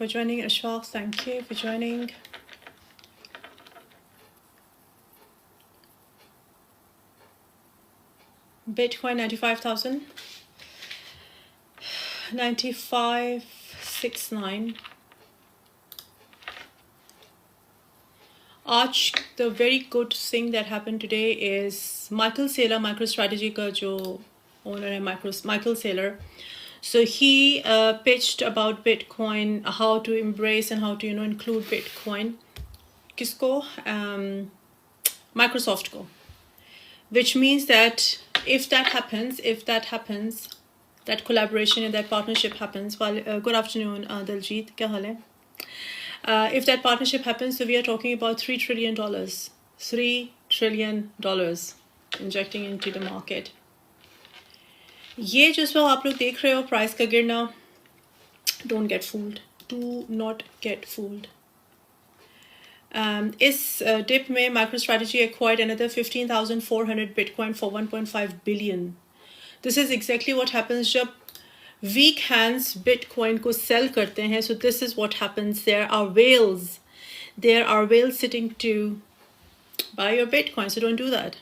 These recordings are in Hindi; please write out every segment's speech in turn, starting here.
for joining. Ashfaq, thank you for joining. Bitcoin 95,000. 9569. The very good thing that happened today is Michael Saylor, MicroStrategy का जो owner है Michael Saylor. So he pitched about Bitcoin, how to embrace and how to include Bitcoin. किसको? Microsoft को. Which means that if that happens, that collaboration and that partnership happens. Well, good afternoon, Daljit. क्या हाल है? If that partnership happens, so we are talking about $3 trillion. $3 trillion injecting into the market. ये जो इस वक्त आप लोग देख रहे हो प्राइस का गिरना, don't get fooled. Do not get fooled. इस dip में MicroStrategy acquired another 15,400 Bitcoin for 1.5 billion. This is exactly what happens जब weak hands Bitcoin को sell करते हैं. So this is what happens. There are whales sitting to buy your Bitcoin. So don't do that.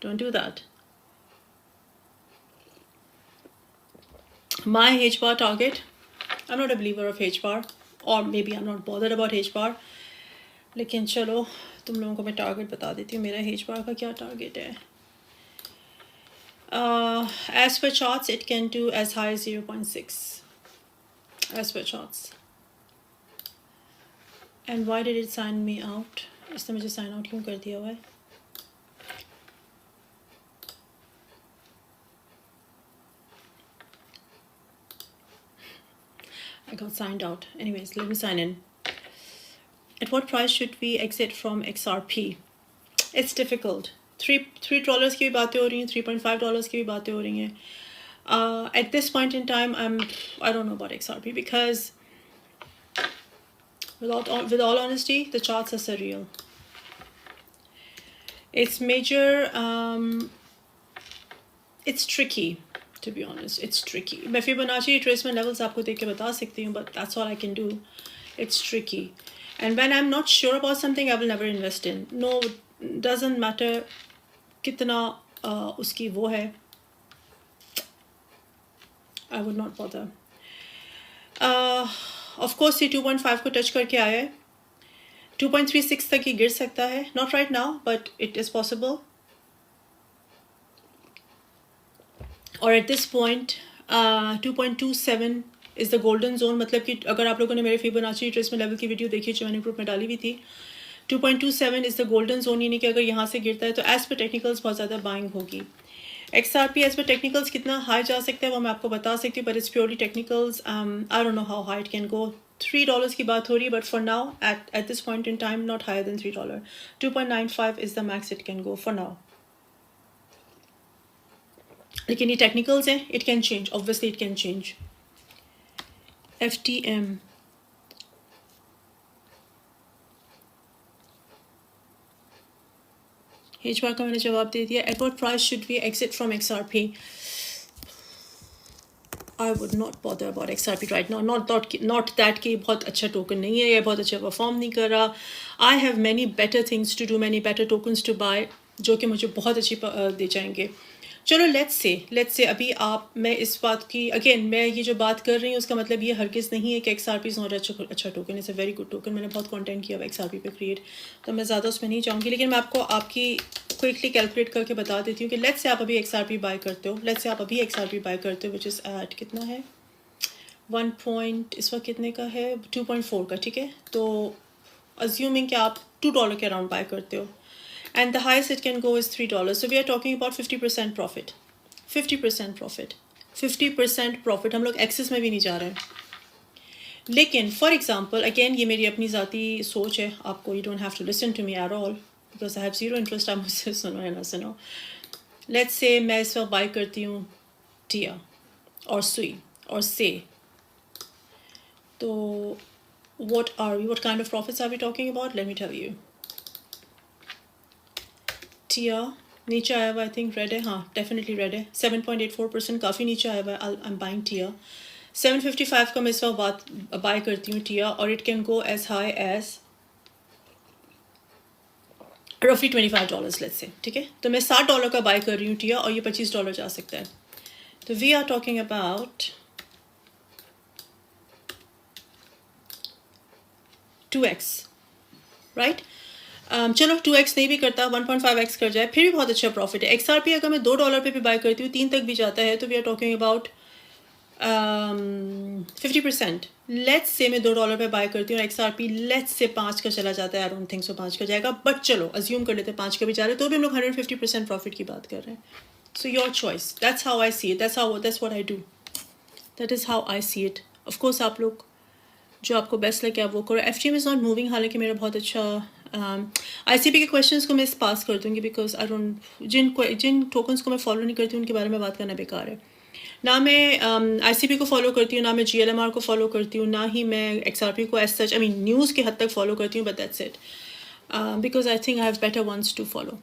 Don't do that. My H bar target. I'm not a believer of H bar, or maybe I'm not bothered about H bar. लेकिन चलो तुम लोगों को मैं टारगेट बता देती हूँ. मेरा H bar का क्या टारगेट है? As per charts, it can do as high as 0.6. As per charts. And why did it sign me out? इसने मुझे sign out क्यों कर दिया हुआ है? I got signed out. Anyways, let me sign in. At what price should we exit from XRP? It's difficult. $3 की भी बातें हो रही हैं, $3.5 की भी बातें हो रही हैं. At this point in time, I don't know about XRP because with all honesty, the charts are surreal. It's major. It's tricky, to be honest. It's tricky. मैं Fibonacci retracement levels आपको देख के बता सकती हूँ, but that's all I can do. It's tricky. And when I'm not sure about something, I will never invest in. No, doesn't matter कितना उसकी वो है. I would not bother. Of course, ये 2.5 को touch करके आया है. 2.36 तक ही गिर सकता है. Not right now, but it is possible. Or at this point, 2.27 is the golden zone. मतलब कि अगर आप लोगों ने मेरे Fibonacci retracement level की वीडियो देखी जो मैंने ग्रुप में डाली हुई थी, 2.27 is the golden zone. यानी कि अगर यहाँ से गिरता है तो as per technicals बहुत ज़्यादा buying होगी. XRP as per technicals कितना high जा सकता है वो मैं आपको बता सकती हूँ, but it's purely technicals. I don't know how high it can go. $3 की बात हो रही है, but for now at this point in time not higher than $3. 2.95 is the max it can go for now. लेकिन ये technicals हैं, it can change. Obviously it can change. FTM. H bar का मैंने जवाब दे दिया. At what price should we exit from XRP? I would not bother about XRP right now. Not that कि बहुत अच्छा token नहीं है, ये बहुत अच्छा perform नहीं कर रहा. I have many better things to do, many better tokens to buy, जो कि मुझे बहुत अच्छी दे जाएंगे. चलो let's say अभी मैं इस बात की again मैं ये जो बात कर रही हूँ उसका मतलब ये हरगिज़ नहीं है कि XRP is not अच्छा token. It's a very good token. मैंने बहुत कंटेंट किया हुआ XRP पे क्रिएट, तो मैं ज़्यादा उसमें नहीं जाऊँगी. लेकिन मैं आपको आपकी क्विकली कैलकुलेट करके बता देती हूँ कि लेट्स से आप अभी XRP बाय करते हो, विच इज़ एट कितना है 1 पॉइंट इस वक्त कितने का है 2.4 का. ठीक है, तो अज्यूमिंग कि आप $2 के अराउंड बाय करते हो and the highest it can go is $3. So we are talking about 50% profit. 50% profit. 50% profit. हम लोग excess में भी नहीं जा रहे हैं. लेकिन for example, again ये मेरी अपनी ज़ाती सोच है. आपको you don't have to listen to me at all because I have zero interest. आप मुझसे सुनो या ना सुनो. Let's say मैं इस वक्त buy करती हूँ TIA और SUI और SE. तो what kind of profits are we talking about? Let me tell you. TIA नीचे आया हुआ, I think रेड है. हाँ, डेफिनेटली रेड है. 7.84% काफ़ी नीचे आया हुआ है. I'm buying TIA. 755 का मैं इस वक्त बाय करती हूँ टिया, और it can go as high as रफली $25 लेट्स से, ठीक है। तो मैं $60 का बाय कर रही हूँ टिया, और ये $25 जा सकता है। तो we are talking about 2x, right. चलो 2x नहीं भी करता, 1.5x कर जाए, फिर भी बहुत अच्छा प्रॉफिट है। XRP अगर मैं $2 पे भी बाय करती हूँ, 3 तक भी जाता है, तो we are talking about 50%। Let's say मैं $2 पे बाय करती हूँ, XRP लेट्स से 5 का चला जाता है, आई डोंट थिंक सो 5 का जाएगा, बट चलो अज्यूम कर लेते हैं 5 का भी जा रहे हैं, तो भी हम लोग 150% प्रॉफिट की बात कर रहे हैं। So your choice, that's how I see it, that's what I do, that is how I see it. Of course आप लोग जो आपको बेस्ट लगे आप वो करो। FTM इज़ नॉट मूविंग, हालांकि मेरा बहुत अच्छा ICP के क्वेश्चंस को मैं पास कर दूँगी, बिकॉज आई डोंट, जिन टोकन्स को मैं फॉलो नहीं करती हूँ उनके बारे में बात करना बेकार है। ना मैं ICP को फॉलो करती हूँ, ना मैं GLMR को फॉलो करती हूँ, ना ही मैं XRP को as such, I mean news के हद तक फॉलो करती हूँ, but that's it, because I think I have better ones to follow,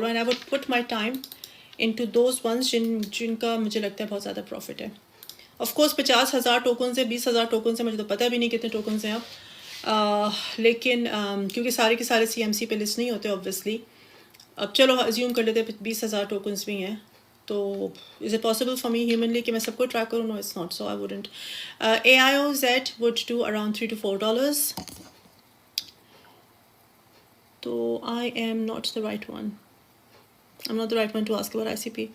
and I would put my time into those ones जिनका मुझे लगता है बहुत ज़्यादा प्रॉफिट है। ऑफ कोर्स 50,000 टोकन से 20,000 टोकन से मुझे तो पता भी नहीं कितने टोकन हैं अब, लेकिन क्योंकि सारे के सारे CMC पे लिस्ट नहीं होते ऑब्वियसली। अब चलो अज्यूम कर लेते हैं 20,000 टोकन्स भी हैं, तो is it possible for me humanly कि मैं सबको ट्रैक करूँ? No, it's not, so I wouldn't. AIOZ would do around $3 to $4, तो I am not the right one, I am not the right one to ask about ICP।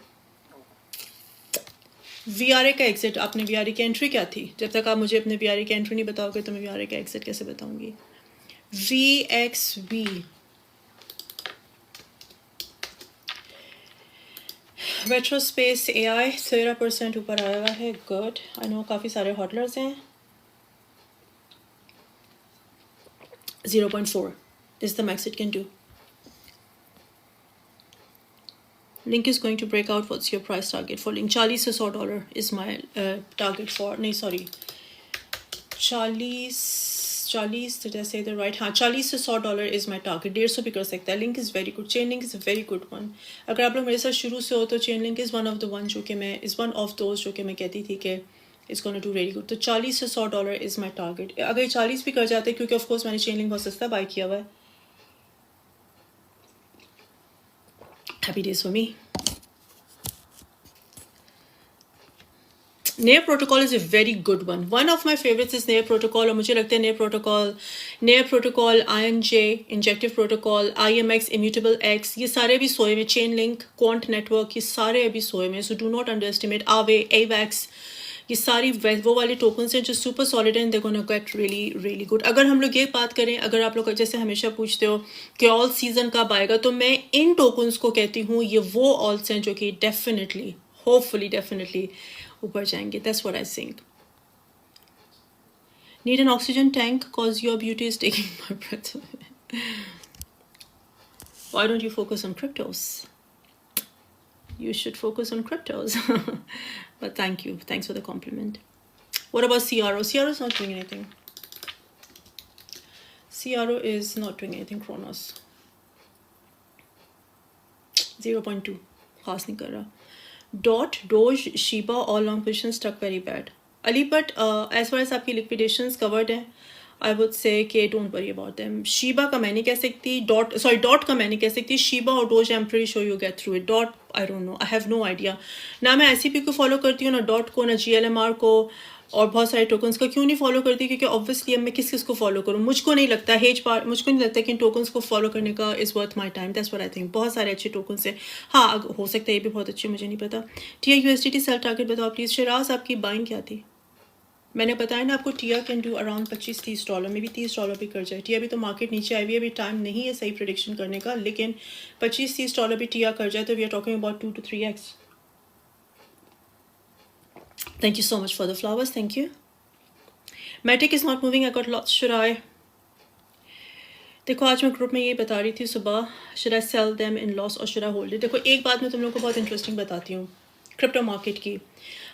VRA का एग्जिट, आपने VRA की एंट्री क्या थी? जब तक आप मुझे अपने VRA की एंट्री नहीं बताओगे तो मैं VRA का एग्जिट कैसे बताऊंगी? VXB, रेट्रोस्पेस AI 13% ऊपर आया हुआ है, गुड। आई नो काफ़ी सारे हॉटलर्स हैं। 0.4 is the max it can do. Link is going to break out. What's your price target for Link? $40 से $100 is my target for, नहीं sorry, 40 did I say the right? हाँ, $40 से $100 is my target. 150 भी कर सकता है। Link is very good. Chainlink is a very good one. अगर आप लोग मेरे साथ शुरू से हो तो Chainlink is one of the ones जो कि मैं जो कि मैं कहती थी कि it's going to do really good. तो $40 से $100 is my target. अगर 40 भी कर जाते, क्योंकि of course मैंने Chainlink बहुत सस्ता बाय किया हुआ है। Happy days for me. Nair protocol is a very good one. One of my favorites is Nair protocol, और मुझे लगता है Nair protocol, INJ, Injective protocol, IMX, Immutable X, ये सारे भी सोए में, Chainlink, Quant Network, ये सारे अभी सोए में, so do not underestimate Aave, AVAX, ये सारी वो वाले टोकन्स हैं जो सुपर सॉलिड हैं, they're gonna get really really good. अगर हम लोग ये बात करें, अगर आप लोग जैसे हमेशा पूछते हो कि ऑल सीजन कब आएगा, तो मैं इन टोकन्स को कहती हूँ ये वो ऑल्स हैं जो कि डेफिनेटली, होपफुली डेफिनेटली ऊपर जाएंगे. That's what I think. Need an oxygen tank cause your beauty is taking my breath away. Why don't you focus on cryptos? You should focus on cryptos. But thank you. Thanks for the compliment. What about CRO? CRO is not doing anything. CRO is not doing anything. Kronos 0.2. खास नहीं कर रहा. Dot, Doge, Shiba, all long positions stuck very bad. Ali, but as far as आपकी liquidations covered हैं, I would say कि don't worry about them. Shiba का मैं नहीं कह सकती, Dot का मैं नहीं कह सकती. Shiba और Doge, I'm pretty sure you get through it. Dot, I don't know. I have no idea. ना मैं ICP को follow करती हूँ, ना Dot को, ना GLMR को, और बहुत सारे टोकन्स का क्यों नहीं फॉलो करती, क्योंकि ऑब्वियसली अब मैं किस को फॉलो करूँ. मुझको नहीं लगता मुझको नहीं लगता कि इन टोकन्स को फॉलो करने का is worth my time. That's what I think. बहुत सारे अच्छे टोकन्स हैं. हाँ, हो सकता है ये भी बहुत अच्छे, मुझे नहीं पता. टिया USDT सेल टारगेट बताओ प्लीज़. शिराज, आपकी बाइंग क्या थी? मैंने बताया ना आपको, टिया कैन डू अराउंड $25-30 में भी $30 भी कर जाए. टिया भी तो मार्केट नीचे आई हुई है, अभी टाइम नहीं है सही प्रेडिक्शन करने का, लेकिन $25-30 भी टिया कर जाए तो we are talking about 2 to 3x. Thank you so much for the flowers. Thank you. Matic is not moving. I got lots. Should I? देखो आज मैं ग्रुप में ये बता रही थी सुबह, should I sell them in loss or should I hold it? देखो एक बात मैं तुम लोगों को बहुत इंटरेस्टिंग बताती हूँ क्रिप्टो मार्केट की.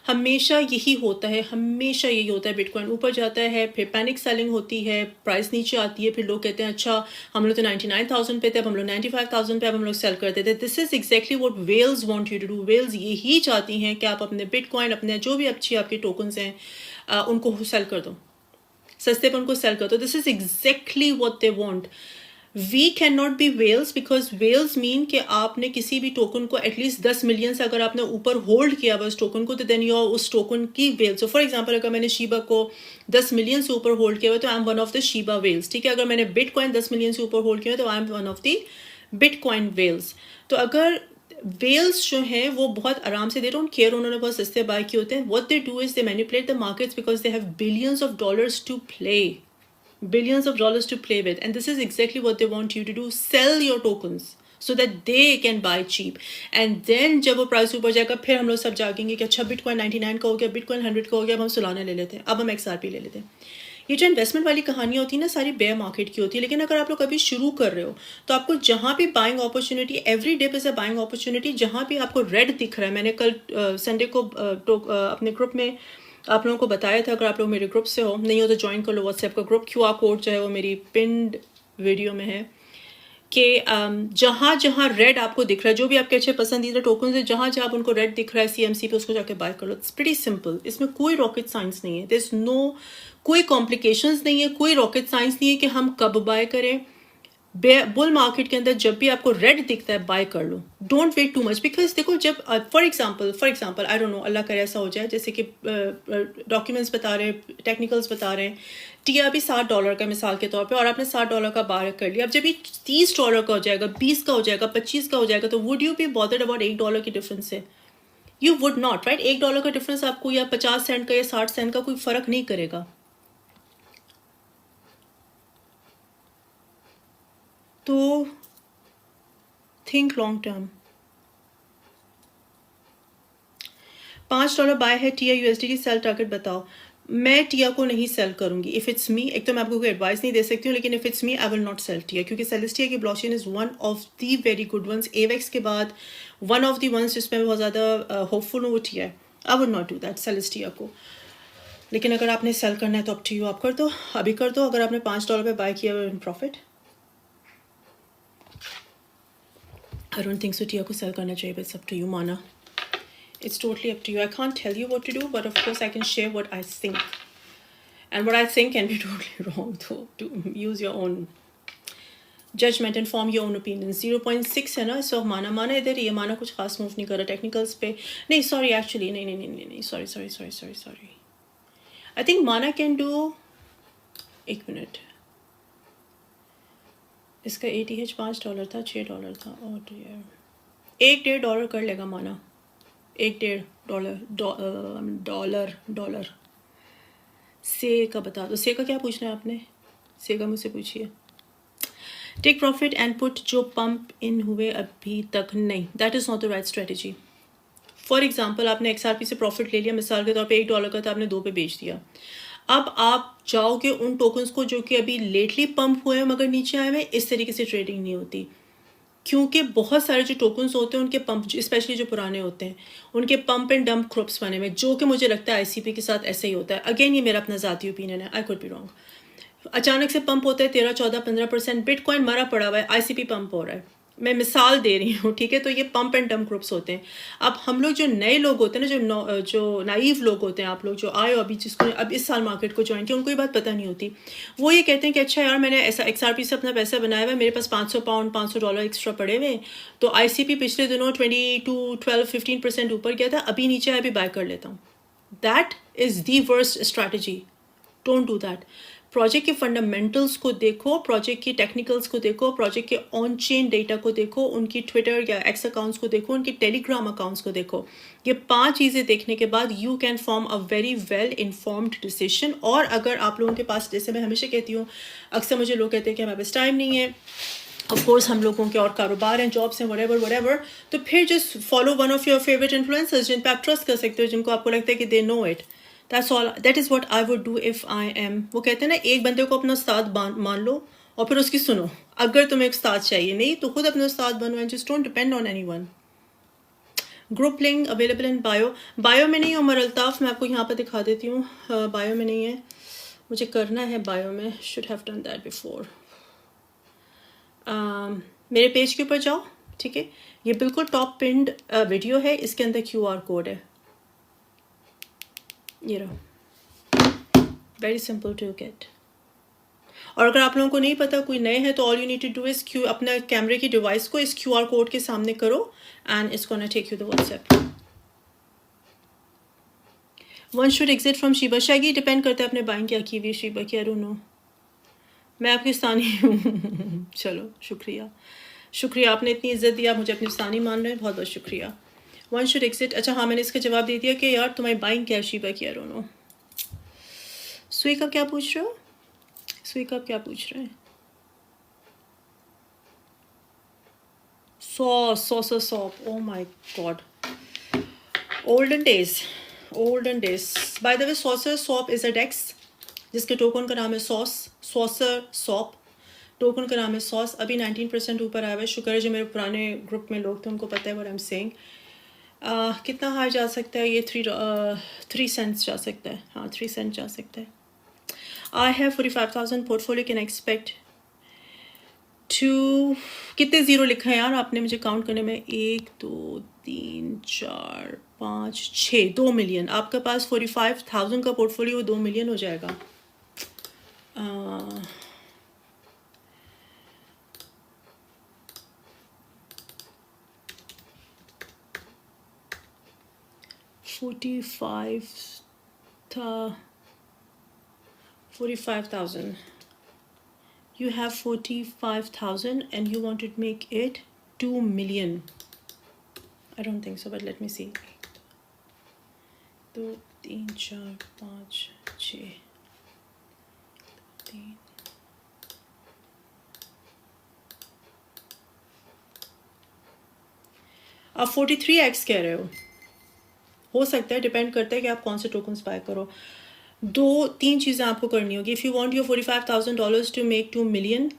हमेशा यही होता है, हमेशा यही होता है। बिटकॉइन ऊपर जाता है, फिर पैनिक सेलिंग होती है, प्राइस नीचे आती है, फिर लोग कहते हैं अच्छा हम लोग तो 99,000 पे थे, अब हम लोग 95,000 पे, अब हम लोग सेल करते थे। This is exactly what whales want you to do. Whales यही चाहती हैं कि आप अपने बिटकॉइन, अपने जो भी अच्छी आपके टोकन्स हैं, उनको सेल कर दो, सस्ते पर उनको सेल कर दो। This is exactly what they want. We can not be whales, because whales mean कि आपने किसी भी टोकन को एटलीस्ट 10 मिलियन से अगर आपने ऊपर होल्ड किया हुआ उस टोकन को, तो देन यू उस टोकन की वेल। सो फॉर एग्जाम्पल अगर मैंने शीबा को 10 मिलियन से ऊपर होल्ड किया हुआ तो I am one of the Shiba whales, ठीक है। अगर मैंने बिटकॉइन 10 मिलियन से ऊपर होल्ड किया तो I am one of the bitcoin whales. तो अगर वेल्स जो हैं वो बहुत आराम से, दे डोंट केयर उन्होंने बहुत सस्ते बाय किए होते हैं। What they do is they manipulate the markets because they have billions of dollars to play, billions of dollars to play with, and this is exactly what they want you to do. Sell your tokens so that they can buy cheap, and then जब वो प्राइस ऊपर जाएगा फिर हम लोग सब जागेंगे कि अच्छा बिटकॉइन 99 का हो गया, बिटकॉइन 100 का हो गया, अब हम सोलाना ले लेते हैं, अब हम XRP ले लेते हैं। ये जो इन्वेस्टमेंट वाली कहानी होती है ना, सारी बेयर मार्केट की होती है। लेकिन अगर आप लोग कभी शुरू कर रहे हो तो आपको जहाँ भी buying opportunity, every day is a buying opportunity, जहाँ भी आपको रेड दिख रहा है। मैंने कल संडे को अपने ग्रुप में आप लोगों को बताया था, अगर आप लोग मेरे ग्रुप से हो, नहीं हो तो ज्वाइन कर लो व्हाट्सएप का ग्रुप। QR कोड जो है वो मेरी पिंड वीडियो में है कि जहाँ जहाँ रेड आपको दिख रहा है, जो भी आपके अच्छे पसंदीदा टोकन है, जहाँ जहाँ आप उनको रेड दिख रहा है CMC पे, उसको जाके बाय कर लो। इट्स प्रीटी सिंपल, इसमें कोई रॉकेट साइंस नहीं है, देयर इज नो, कोई कॉम्प्लिकेशंस नहीं है, कोई रॉकेट साइंस नहीं है कि हम कब बाय करें। बुल मार्केट के अंदर जब भी आपको रेड दिखता है बाय कर लो, don't wait too much. Because देखो जब for example I don't know, Allah करे ऐसा हो जाए, जैसे कि डॉक्यूमेंट्स बता रहे हैं, टेक्निकल्स बता रहे हैं, टी अभी $60 का मिसाल के तौर पे, और आपने $60 का बाय कर लिया। अब जब ये $30 का हो जाएगा, 20 का हो जाएगा, 25 का हो जाएगा, तो would you be bothered about $1 की डिफरेंस से? You would not, right. $1 का डिफरेंस आपको या 50 सेंट का या 60 सेंट का कोई फर्क नहीं करेगा। तो थिंक लॉन्ग टर्म। $5 बाय है टिया USDT, सेल टारगेट बताओ। मैं टिया को नहीं सेल करूंगी इफ इट्स मी। एक तो मैं आपको कोई एडवाइस नहीं दे सकती हूँ, लेकिन if it's me I will not sell TIA, क्योंकि सेलेस्टिया की blockchain is one of the very good ones. AVAX के बाद वन ऑफ द वंस जिसमें बहुत ज़्यादा होपफुल हूँ वो टिया है। I would not do that Celestia को। लेकिन अगर आपने सेल करना है तो अब टू यू, आप कर दो, अभी कर दो। अगर आपने $5 पे बाय किया in profit, I don't think so TIA को सेल करना चाहिए, बट अप टू यू माना। It's totally up to you. I can't tell you what to do, but of course I can share what I think. And what I think can be totally wrong, though. To use your own judgment and form your own opinions. 0.6 है ना, so माना इधर, ये माना कुछ खास मूव नहीं कर रहा टेक्निकल्स पे। नहीं सॉरी, एक्चुअली नहीं, सॉरी। I think माना can do, एक मिनट, इसका ATH $5 था, $6 था, और तो यार $1.5 कर लेगा माना, $1.5 से का बता दो। से का क्या पूछना है आपने? से का मुझसे पूछिए। टेक प्रॉफिट एंड पुट जो पंप इन हुए अभी तक नहीं, that is not the right strategy. For example आपने XRP से प्रॉफिट ले लिया, मिसाल के तौर पे $1 का था, आपने 2 पे बेच दिया। अब आप जाओगे उन टोकन्स को जो कि अभी लेटली पंप हुए हैं मगर नीचे आए हुए, इस तरीके से ट्रेडिंग नहीं होती। क्योंकि बहुत सारे जो टोकन्स होते हैं उनके पंप, स्पेशली जो पुराने होते हैं, उनके पंप एंड डंप ग्रुप्स बने हुए, जो कि मुझे लगता है ICP के साथ ऐसे ही होता है। अगेन ये मेरा अपना ज़ाती ओपिनियन है, आई कुड बी रॉन्ग। अचानक से पंप होता है 13, 14, 15%, बिटकॉइन मरा पड़ा हुआ है, ICP पंप हो रहा है। मैं मिसाल दे रही हूँ, ठीक है। तो ये पंप एंड डंप ग्रुप्स होते हैं। अब हम लोग जो नए लोग होते हैं ना, जो नाइव लोग होते हैं, आप लोग जो आए हो अभी, जिसको अब इस साल मार्केट को ज्वाइन किया, उनको ये बात पता नहीं होती। वो ये कहते हैं कि अच्छा यार मैंने ऐसा XRP से अपना पैसा बनाया हुआ है, मेरे पास £500 $500 एक्स्ट्रा पड़े हुए हैं, तो ICP पिछले दिनों 22, 12, 15% ऊपर गया था, अभी नीचे है, अभी बाय कर लेता हूँ। That is the worst strategy, don't do that. Project के फंडामेंटल्स को देखो, प्रोजेक्ट की टेक्निकल्स को देखो, प्रोजेक्ट के ऑन चेन डेटा को देखो, उनकी ट्विटर या X अकाउंट्स को देखो, उनकी टेलीग्राम अकाउंट्स को देखो। ये 5 चीज़ें देखने के बाद you can form a very well informed decision. और अगर आप लोगों के पास, जैसे मैं हमेशा कहती हूँ, अक्सर मुझे लोग कहते हैं कि हमारे पास टाइम नहीं है, ऑफ कोर्स हम लोगों के और कारोबार हैं, जॉब्स हैं, whatever, तो फिर just follow one of your favourite influencers जिन पर आप ट्रस्ट कर सकते हो, जिनको आपको लगता है कि they know it. That's all. That is what I would do if I am. वो कहते हैं ना, एक बंदे को अपना उस्ताद मान लो और फिर उसकी सुनो। अगर तुम्हें एक उस्ताद चाहिए, नहीं तो खुद अपने उस्ताद बनो, and just don't depend on anyone. Group link available in bio. Bio में नहीं है उमर अल्ताफ़, मैं आपको यहाँ पर दिखा देती हूँ। बायो में नहीं है, मुझे करना है बायो में। Should have done that before. मेरे पेज के ऊपर जाओ, ठीक है। ये बिल्कुल टॉप पिंड वीडियो है, इसके अंदर QR कोड है, ये रहो। Very simple to get. और अगर आप लोगों को नहीं पता, कोई नए हैं, तो all you need to do is अपने कैमरे की डिवाइस को इस QR कोड के सामने करो and it's gonna take you the WhatsApp. One should exit from Shiba. शायगी डिपेंड करता है अपने बाइंग क्या की हुई शीबा की, आई डोंट नो। मैं आपकी स्थानी हूँ। चलो शुक्रिया, शुक्रिया, आपने इतनी इज्जत दिया, मुझे अपनी स्थानी मान रहे हैं, बहुत बहुत शुक्रिया। वन शुड एग्जिट, अच्छा हाँ, मैंने इसका जवाब दे दिया कि यार तुम्हारी बाइंग क्या शीबा की, आई डोंट नो। सुई का क्या पूछ रहे हो? सुई का क्या पूछ रहे हैं? Shop, oh my god, olden days. By the way, saucer sop is a dex जिसके टोकन का नाम है सॉस। सॉसर सॉप टोकन का नाम है सॉस। अभी 19% ऊपर आया हुआ है। शुक्र है जो मेरे पुराने ग्रुप में लोग थे उनको पता है व्हाट आई एम सेइंग। कितना हाई जा सकता है ये? 3 सेंट्स जा सकता है, हाँ 3 सेंट जा सकता है। I have 45,000 portfolio, can expect to. कितने ज़ीरो लिखा है यार आपने मुझे काउंट करने में? 1 2 3 4 5 6, 2 मिलियन। आपके पास 45,000 का पोर्टफोलियो 2 मिलियन हो जाएगा। 45,000. You have 45,000 and you want to make it 2 million. I don't think so, but let me see. 2 3 4 5 6 3। आप 43x कह रहे हो सकता है, डिपेंड करता है कि आप कौन से टोकन्स बाय करो। 2-3 चीज़ें आपको करनी होगी। If you want your $45,000 to make 2 million.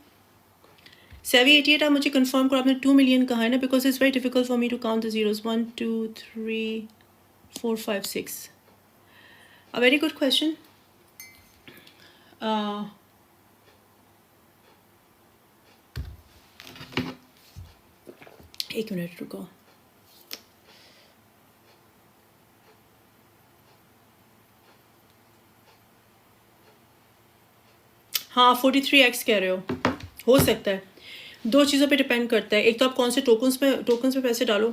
सेवी 88 आप मुझे कंफर्म करो, आपने 2 मिलियन कहा है ना? Because it's very difficult for me to count the zeros. 1 2 3 4 5 6। A very good question. एक मिनट रुको। हाँ 43x कह रहे हो सकता है। 2 चीज़ों पे डिपेंड करता है। एक तो आप कौन से टोकन्स पे पैसे डालो।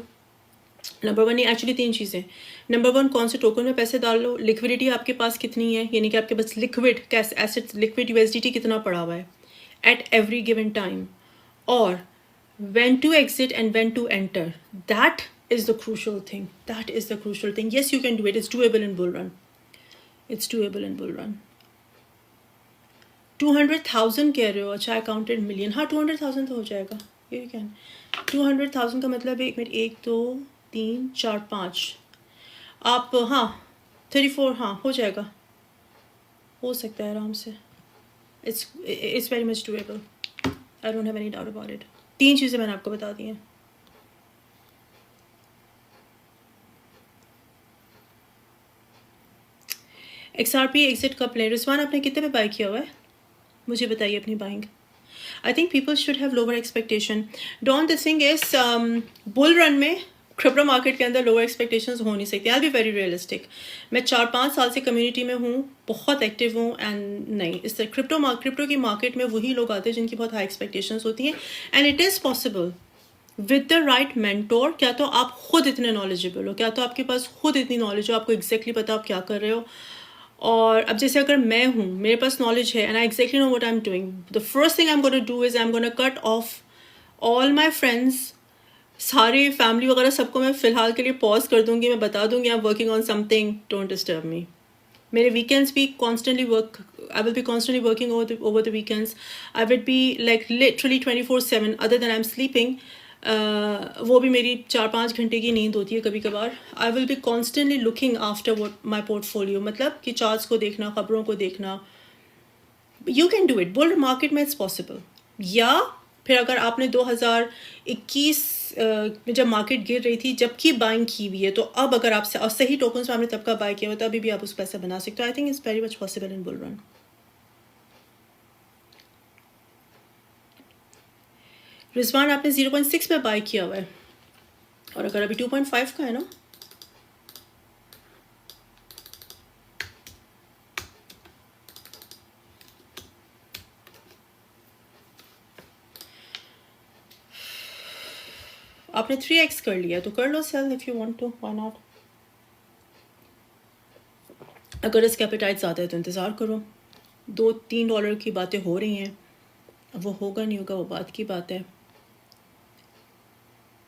नंबर 1, ये एक्चुअली 3 चीज़ें। नंबर 1, कौन से टोकन में पैसे डालो। लिक्विडिटी आपके पास कितनी है, यानी कि आपके पास liquid cash assets, liquid USDT कितना पड़ा हुआ है एट एवरी गिवन टाइम। और when to exit and when to enter, that is the crucial thing. Yes, you can do it. It's doable in bull run. 200,000 कह रहे हो? अच्छा, आई काउंटेड मिलियन। हाँ 200,000 तो हो जाएगा। यू कैन 200,000 का मतलब है 1 2 3 4 5 आप, हाँ 34, हाँ हो जाएगा, हो सकता है आराम से। It's very much doable, I don't have any doubt about it. 3 चीज़ें मैंने आपको बता दी हैं। XRP एग्जिट का प्लान। रिजवान आपने कितने पे बाय किया हुआ है, मुझे बताइए अपनी buying. I think people should have lower expectation. Don't the thing is bull run में क्रिप्टो मार्केट के अंदर लोअर एक्सपेक्टेशंस हो नहीं सकती। आई बी वेरी रियलिस्टिक। मैं 4-5 साल से कम्युनिटी में हूँ, बहुत एक्टिव हूँ, एंड नहीं, इस क्रिप्टो की मार्केट में वही लोग आते हैं जिनकी बहुत हाई एक्सपेक्टेशंस होती हैं। And it is possible with the right mentor. क्या तो आप खुद इतने नॉलेजेबल हो, क्या तो आपके पास खुद इतनी नॉलेज हो, आपको एग्जैक्टली पता आप क्या कर रहे हो। और अब जैसे अगर मैं हूँ, मेरे पास नॉलेज है and I exactly know what I am doing, the first thing I am gonna do is I am gonna cut off all my friends, सारे फैमिली वगैरह सबको मैं फ़िलहाल के लिए पॉज कर दूँगी। मैं बता दूँगी I am working on something, don't disturb me. मेरे वीकेंड्स भी constantly I will be constantly working over the weekends. I will be like literally 24/7 other than I am sleeping. वो भी मेरी 4-5 घंटे की नींद होती है कभी कभार। आई will be constantly looking after my portfolio, मतलब कि चार्ट्स को देखना, खबरों को देखना। You can do it, bull market में इट्स पॉसिबल। या फिर अगर आपने 2021 में जब मार्केट गिर रही थी जबकि बाइंग की हुई है, तो अब अगर आप सही टोकन्स में आपने तब का बाय किया हुआ तो अभी भी आप उस पैसा बना सकते हो. I think it's very much possible in bull run. Rizwan आपने 0.6 पे बाय किया हुआ है और अगर अभी 2.5 का है ना, आपने 3x कर लिया तो कर लो sell if you want to, why not. अगर रिस्क एपेटाइट ज़्यादा है तो इंतज़ार करो. $2-3 की बातें हो रही हैं, अब वो होगा नहीं होगा वो बात की बात है.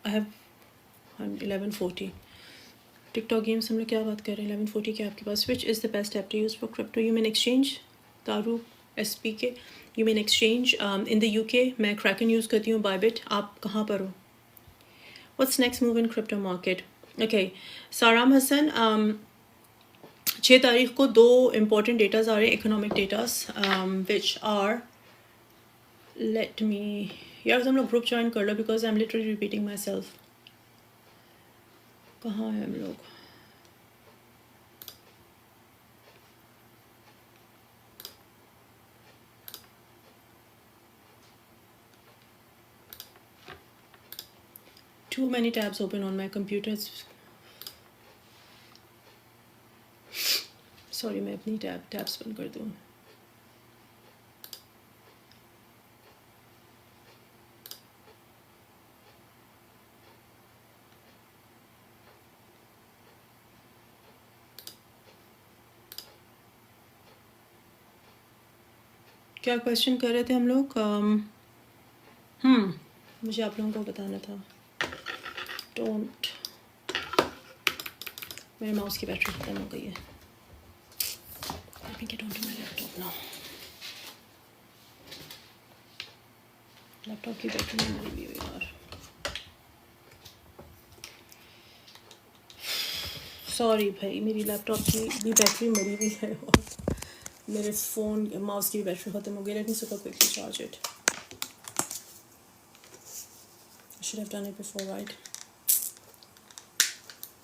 I have 1140 TikTok games. हम लोग क्या बात कर रहे हैं? 1140 क्या आपके पास? Which is the best app to use for crypto? You mean exchange? तारू SPK, you mean exchange? In the UK मैं क्रैकन यूज़ करती हूँ, बायबिट. आप कहाँ पर हो? What's next move in crypto market? Okay, Saram Hasan, 6 तारीख को 2 इम्पॉर्टेंट डेटाज आ रहे हैं, economic datas, which are, let me, यार तुम लोग ग्रुप ज्वाइन कर लो because I am literally repeating my self. कहाँ हैं हम लोग? Too many tabs open on my computer. Sorry, मैं अपनी टैब्स बंद कर दूँ. क्या क्वेश्चन कर रहे थे हम लोग? मुझे आप लोगों को बताना था. डोंट, मेरे माउस की बैटरी खत्म हो गई है. Let me get on to my laptop now. Laptop की बैटरी नहीं मरी हुई है यार. सॉरी भाई, मेरी लैपटॉप की भी बैटरी मरी हुई है और मेरे फ़ोन माउस की भी बैटरी ख़त्म हो गई. Let me super quickly charge it. I should have done it before, right?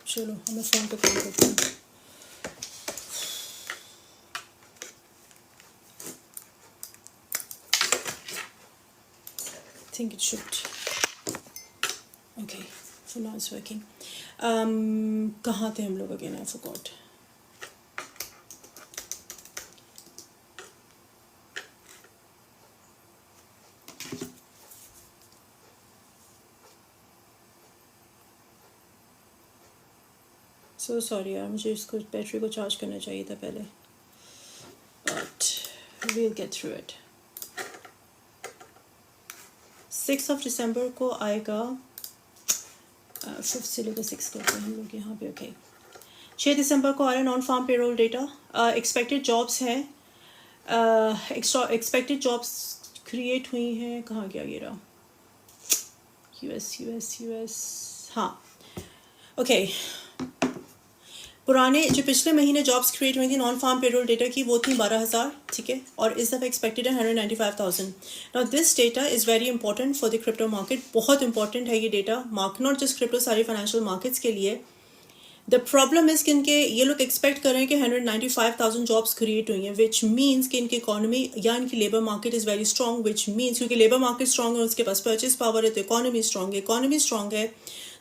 चलो हमें फ़ोन पे कॉल करते हैं. I think it should. Okay, so now it's working. कहाँ थे हम लोग again? I forgot. So sorry यार, मुझे इसको बैटरी को चार्ज करना चाहिए था पहले. But we'll get through it. 6 of December को आएगा. 5th से लेकर 6 करते हैं हम लोग यहाँ पे. ओके, 6 दिसंबर को आ रहा है non farm payroll data. Expected jobs हैं. एक्सपेक्टेड जॉब्स क्रिएट हुई हैं. कहाँ गया ये रहा? US. हाँ, ओके. पुराने जो पिछले महीने जॉब्स क्रिएट हुई थी नॉन फार्म पेरोल डेटा की, वो थी 12,000. ठीक है, और इस दफ़ा एक्सपेक्टेड है 195,000. Now this data is very important for the crypto market. बहुत इंपॉर्टेंट है ये डेटा, नॉट जस्ट क्रिप्टो, सारी फाइनेंशियल मार्केट्स के लिए. द प्रॉब्लम इज़ कि इनके ये लोग एक्सपेक्ट कर रहे हैं कि 195,000 जॉब्स क्रिएट हुई हैं, विच मीन्स कि इनकी इकॉनमी या इनकी labour market is very strong. Which means क्योंकि लेबर मार्केट स्ट्रॉन्ग है, उसके पास परचेज पावर है, तो इकॉनमी स्ट्रॉन्ग है.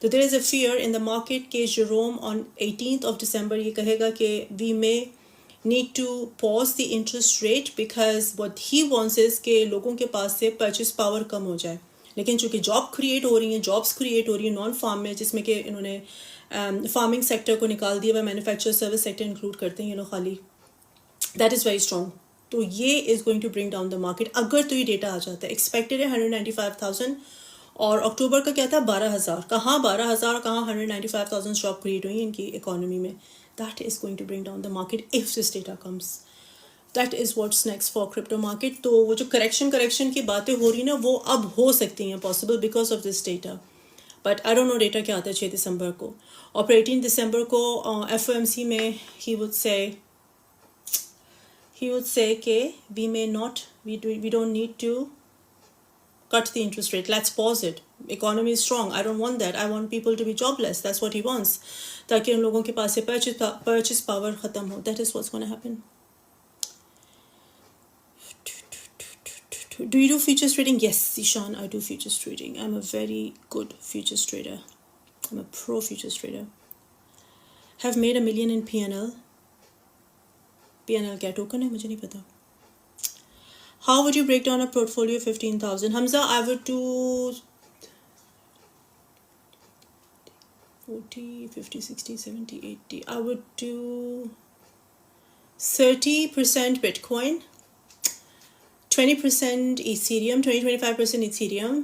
तो there is a fear in the market के Jerome on 18th of December ये कहेगा कि we may need to pause the interest rate because what he wants is के लोगों के पास से परचेज पावर कम हो जाए. लेकिन चूँकि जॉब्स क्रिएट हो रही हैं नॉन फार्म में, जिसमें कि इन्होंने फार्मिंग सेक्टर को निकाल दिया हुआ, मैन्युफैक्चर सर्विस सेक्टर इंक्लूड करते हैं ये लोग खाली. That is very strong. तो ये is going to bring down the market अगर तो ये डेटा आ जाता है. एक्सपेक्टेड है 195,000 और अक्टूबर का क्या था? 12,000. कहाँ 12,000, कहाँ 195,000 जॉब क्रिएट हुई इनकी इकोनॉमी में. That is going to bring down the market if this data comes. That is what's next for crypto market. तो वो जो करेक्शन की बातें हो रही ना, वो अब हो सकती हैं possible because of this data. But I don't no data क्या आता है 6 दिसंबर को. और 18 दिसंबर को FOMC में ही वुड से कि we don't need to cut the interest rate, let's pause it, economy is strong, I don't want that, I want people to be jobless, that's what he wants, ताकि उन लोगों के पास से purchase power ख़त्म हो. That is what's going to happen. Do you do futures trading? Yes, Ishan, I do futures trading. I'm a very good futures trader. I'm a pro futures trader. Have made $1 million in PNL. PNL क्या token है मुझे नहीं पता. How would you break down a portfolio of 15,000? Hamza, I would do 40, 50, 60, 70, 80. I would do 30% Bitcoin, 20% Ethereum, 20-25% Ethereum,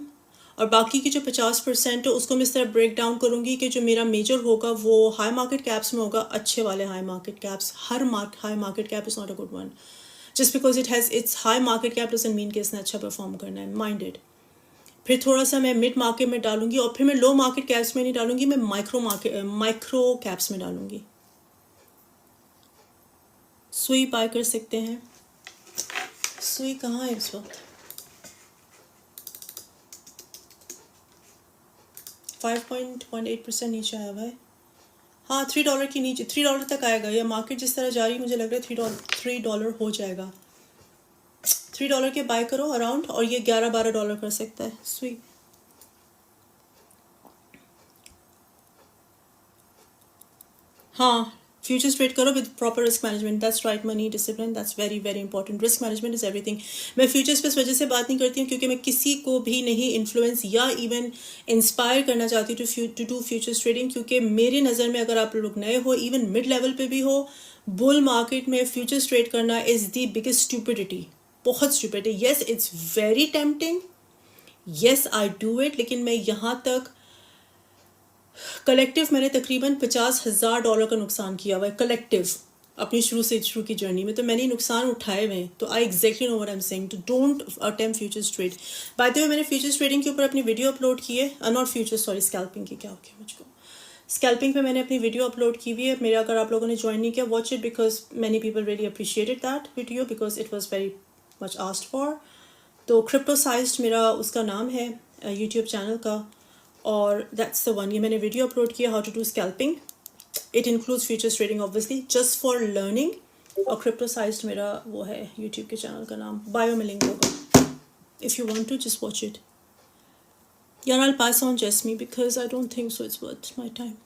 और बाकी की जो 50% है उसको मैं इस तरह ब्रेक डाउन करूँगी कि जो मेरा मेजर होगा वो हाई मार्केट कैप्स में होगा, अच्छे वाले high market caps. Her high market cap is not a good one. Just because it has its high market cap doesn't mean कि इसने अच्छा परफॉर्म करना है. माइंडेड. फिर थोड़ा सा मैं मिड मार्केट में डालूंगी और फिर मैं लो मार्केट कैप्स में नहीं डालूंगी, मैं माइक्रो कैप्स में डालूंगी. सुई बाय कर सकते हैं. सुई कहाँ है इस वक्त? 5.18% नीचे आया हुआ है. हाँ, $3 की नीचे, $3 तक आएगा. ये मार्केट जिस तरह जा रही है मुझे लग रहा है $3 हो जाएगा. $3 के बाय करो अराउंड, और ये $11-12 कर सकता है. सुई. हाँ, फ्यूचर्स ट्रेड करो with proper risk management. That's right. Money discipline, that's very very important. Risk management is everything. मैं फ्यूचर्स पे इस वजह से बात नहीं करती हूँ क्योंकि मैं किसी को भी नहीं इन्फ्लुएंस या इवन इंस्पायर करना चाहती हूँ टू डू फ्यूचर्स ट्रेडिंग, क्योंकि मेरी नज़र में अगर आप लोग नए हो, इवन मिड लेवल पे भी हो, बुल मार्केट में फ्यूचर्स ट्रेड करना इज़ द बिगेस्ट स्टूपिडिटी. बहुत स्टूपिड है. Yes, it's very tempting. Yes, I do it. लेकिन मैं यहाँ तक कलेक्टिव मैंने तकरीबन $50,000 का नुकसान किया हुआ है कलेक्टिव अपनी शुरू की जर्नी में. तो मैंने नुकसान उठाए हुए हैं. तो I exactly know what I am saying. तो don't attempt futures trade. By the way, मैंने फ्यूचर्स ट्रेडिंग के ऊपर अपनी वीडियो अपलोड की है. नॉट फ्यूचर्स, सॉरी, स्कैल्पिंग की. क्या हो गया मुझको? स्कैल्पिंग पे मैंने अपनी वीडियो अपलोड की हुई है. मेरा अगर आप लोगों ने ज्वाइन नहीं किया, watch it, because many people really appreciated that video because it was very much asked for. तो क्रिप्टोसाइज्ड मेरा उसका नाम है यूट्यूब चैनल का, और दैट्स द वन. ये मैंने वीडियो अपलोड किया, how to do scalping. It includes futures trading obviously, just for learning. और क्रिप्टोसाइज्ड मेरा वो है यूट्यूब के चैनल का नाम. बायो में लिंक होगा. If you want to just watch it. यार, I'll pass on Jasmine because I don't think so it's worth my time.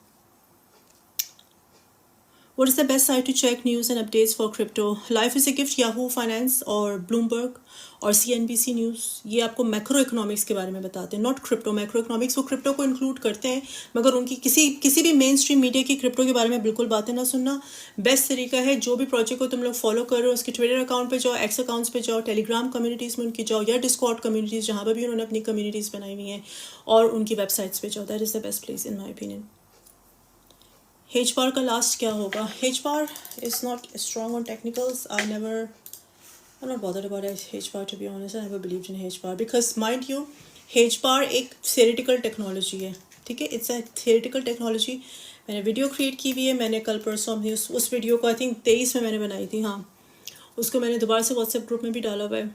What is the best site to check news and updates for crypto? Life is a Gift, Yahoo Finance और Bloomberg और CNBC न्यूज़. ये आपको मैक्रो इकोनॉमिक्स के बारे में बताते हैं, नॉट क्रिप्टो. मैक्रो इकोनॉमिक्स वो क्रिप्टो को इंक्लूड करते हैं, मगर उनकी किसी भी मेन स्ट्रीम मीडिया की क्रिप्टो के बारे में बिल्कुल बातें ना सुनना. बेस्ट तरीका है, जो भी प्रोजेक्ट को तुम लोग फॉलो कर रहे हो उसके ट्विटर अकाउंट पे जाओ, एक्स अकाउंट्स पे जाओ, टेलीग्राम कम्युनिटीज़ में उनकी जाओ, या डिस्कॉर्ड कम्युनिटीज़ जहाँ पर भी उन्होंने अपनी कम्युनिटीज़ बनाई हुई हैं, और उनकी वेबसाइट्स पे जाओ. That is the best place in my opinion. H bar का लास्ट क्या होगा? H bar is not strong on technicals. I'm not bothered about H bar, to be honest. I never believed in H bar because, mind you, H bar एक theoretical technology है. ठीक है, it's a theoretical technology. मैंने वीडियो क्रिएट की हुई है. मैंने कल परसों अपनी उस वीडियो को आई थिंक 23 में मैंने बनाई थी. हाँ, उसको मैंने दोबारा से व्हाट्सएप ग्रुप में भी डाला हुआ है.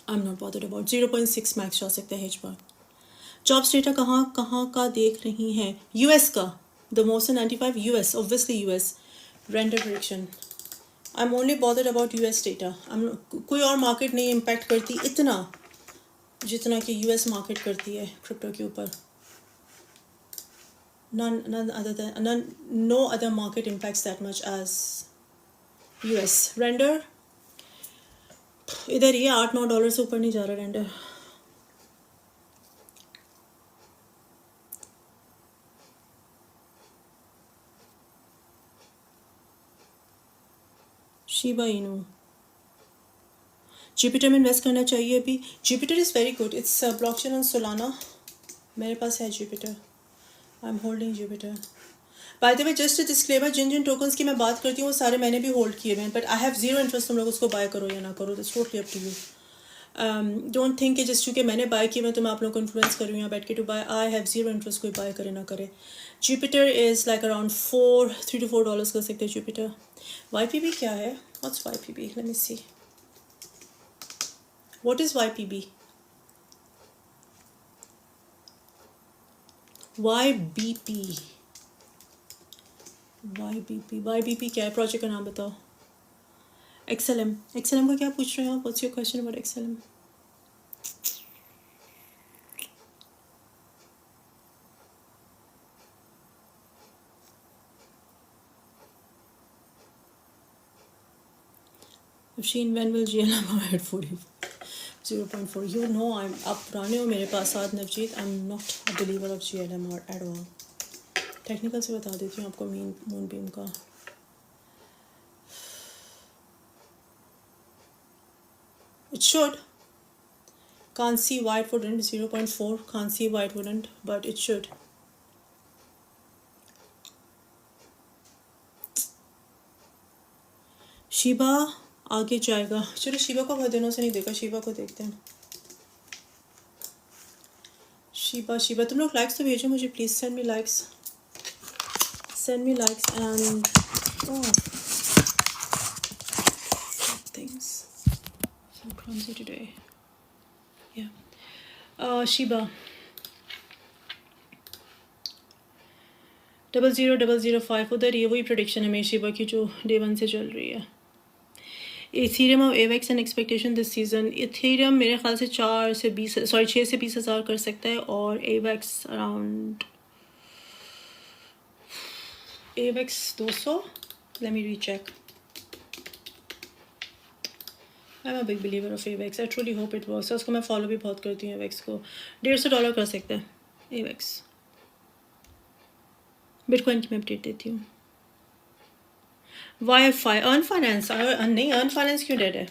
I'm not bothered about. 0.6 max जा सकता है H bar. जॉब्स डेटा कहाँ का देख रही हैं? US का. The Mosen 95, US, obviously US. Render prediction. I'm only bothered about US data. कोई और मार्केट नहीं इम्पैक्ट करती इतना जितना कि US मार्केट करती है क्रिप्टो के ऊपर. No other market impacts that much as US. Render इधर ये $8-9 से ऊपर नहीं जा रहा रेंडर. Shiba Inu. जुपिटर में इन्वेस्ट करना चाहिए अभी. Jupiter is very good. It's blockchain on Solana. मेरे पास है Jupiter. I am holding Jupiter. By the way, just disclaimer, जिन टोकन्स की मैं बात करती हूँ वो सारे मैंने भी होल्ड किए हुए हैं, but I have zero interest. तुम लोग उसको बाय करो या ना करो, that's totally up to you. Don't think कि जस्ट चूँकि मैंने बाय किया मैं मैं आप लोगों को इन्फ्लुएंस कर रही हूँ या बैठ के to buy. I have zero interest कोई बाय करे ना करे. Jupiter is like around $3 to $4 कर सकते हैं जुपिटर. YPB क्या है? What's YPB? Let me see. What is YPB? YBP क्या है? प्रोजेक्ट का नाम बताओ। XLM का क्या पूछ रहे हो आप? What's your question about XLM? Sheen, when will GLM at 0.4? You know, आप पुराने हो मेरे पास साथ Navjeet. I'm not a believer of GLM at all. Technical से बता देती हूँ आपको मून बीम का। It should. Can't see why it wouldn't. 0.4. Can't see why it wouldn't, but it should. Shiba आगे जाएगा। चलो शिबा को बहुत दिनों से नहीं देखा, शिबा को देखते हैं। शिबा तुम लोग लाइक्स तो भेजो मुझे please. Send me likes and things so clumsy today. Yeah. Shiba 00005 उधर ये वही प्रोडिक्शन है मेरी शिबा की जो डे 1 से चल रही है। Ethereum of Avax and expectation this season. Ethereum मेरे ख्याल से 6 से 20 हज़ार कर सकता है और Avax around 200। Let me recheck. I am a big believer of Avax. I truly hope it works. उसको मैं फॉलो भी बहुत करती हूँ। एवेक्स को $150 कर सकता है एवेक्स। बिटकॉइन की मैं अपडेट देती हूँ। अर्न फाइनेंस नहीं, अर्न फाइनेंस क्यों डेड है?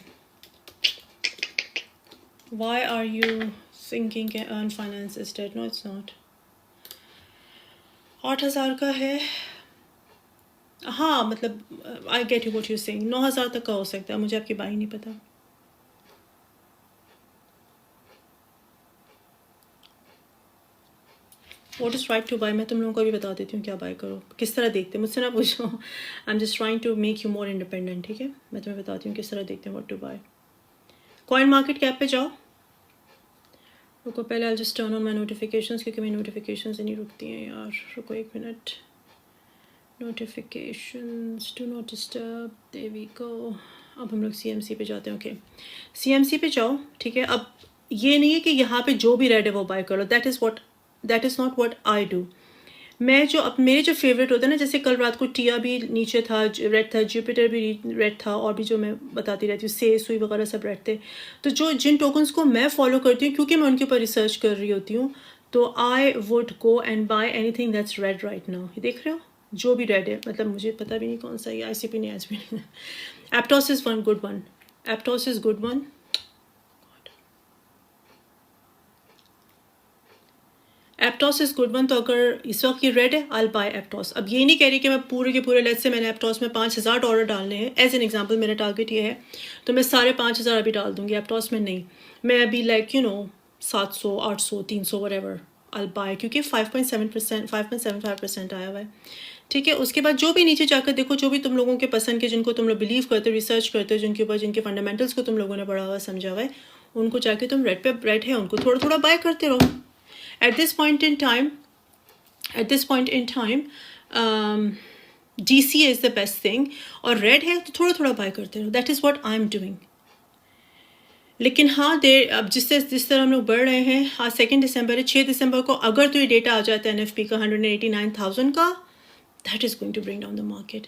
वाई आर यू थिंकिंग कि Earn Finance is dead? No it's not. 8,000 का है। हाँ मतलब I get you what you saying. 9,000 तक का हो सकता है, मुझे आपकी बाई नहीं पता। What is right two by? मैं तुम लोगों को भी बता देती हूँ क्या बाय करो, किस तरह देखते हैं। मुझसे ना पूछो। I am just trying to make you more independent. ठीक है, मैं तुम्हें बताती हूँ किस तरह देखते हैं what to buy. Coin market cap पे जाओ। रुको पहले I just turn on my notifications, क्योंकि मेरी नोटिफिकेशंस नहीं रुकती हैं यार। रुको 1 minute. Notifications do not disturb. There we go. अब हम लोग CMC पे जाते हैं। ओके CMC पे जाओ। ठीक है, अब ये नहीं है कि यहाँ पे जो भी रेड है वो बाय करो। That is not what I do. मैं जो अब मेरे जो फेवरेट होते हैं ना, जैसे कल रात को टिया भी नीचे था, रेड था, जुपिटर भी रेड था, और भी जो मैं बताती रहती हूँ से सुई वगैरह सब रेड थे। तो जो जिन टोकन्स को मैं फॉलो करती हूँ, क्योंकि मैं उनके ऊपर रिसर्च कर रही होती हूँ, तो I would go and buy anything that's red right now. ये देख रहे हो जो भी रेड है, मतलब मुझे पता भी नहीं कौन सा, ये ICP नहीं आज भी नहीं। Aptos is one good one. Aptos is good one. Aptos is good one. तो अगर इस वक्त ये रेड है, आई बाय एप्टॉस। अब ये नहीं कह रही कि मैं पूरे के पूरे लेट से मैंने एप्टॉस में $5,000 डालने हैं। एज एन एग्जांपल मेरा टारगेट ये है, तो मैं सारे 5,000 अभी डाल दूंगी एप्टॉस में। नहीं, मैं अभी लाइक 700, 800, 300 व्हाटएवर आई बाय, क्योंकि 5.75% आया हुआ है। ठीक है, उसके बाद जो भी नीचे जाकर देखो, जो भी तुम लोगों के पसंद के, जिनको तुम लोग बिलीव करते हो, रिसर्च करते हो, जिनके ऊपर जिनके फंडामेंटल्स को तुम लोगों ने पढ़ा हुआ समझा हुआ है, उनको जाके तुम रेड है उनको थोड़ा थोड़ा बाय करते रहो। At this point in time, DCA is the best thing, और रेड है तो थोड़ा थोड़ा बाय करते रहो। That is what I am doing. लेकिन हाँ, अब जिस तरह हम लोग बढ़ रहे हैं, हाँ 2 दिसंबर है, 6 दिसंबर को अगर तो ये डेटा आ जाता है NFP का 189,000 का, that is going to bring down the market.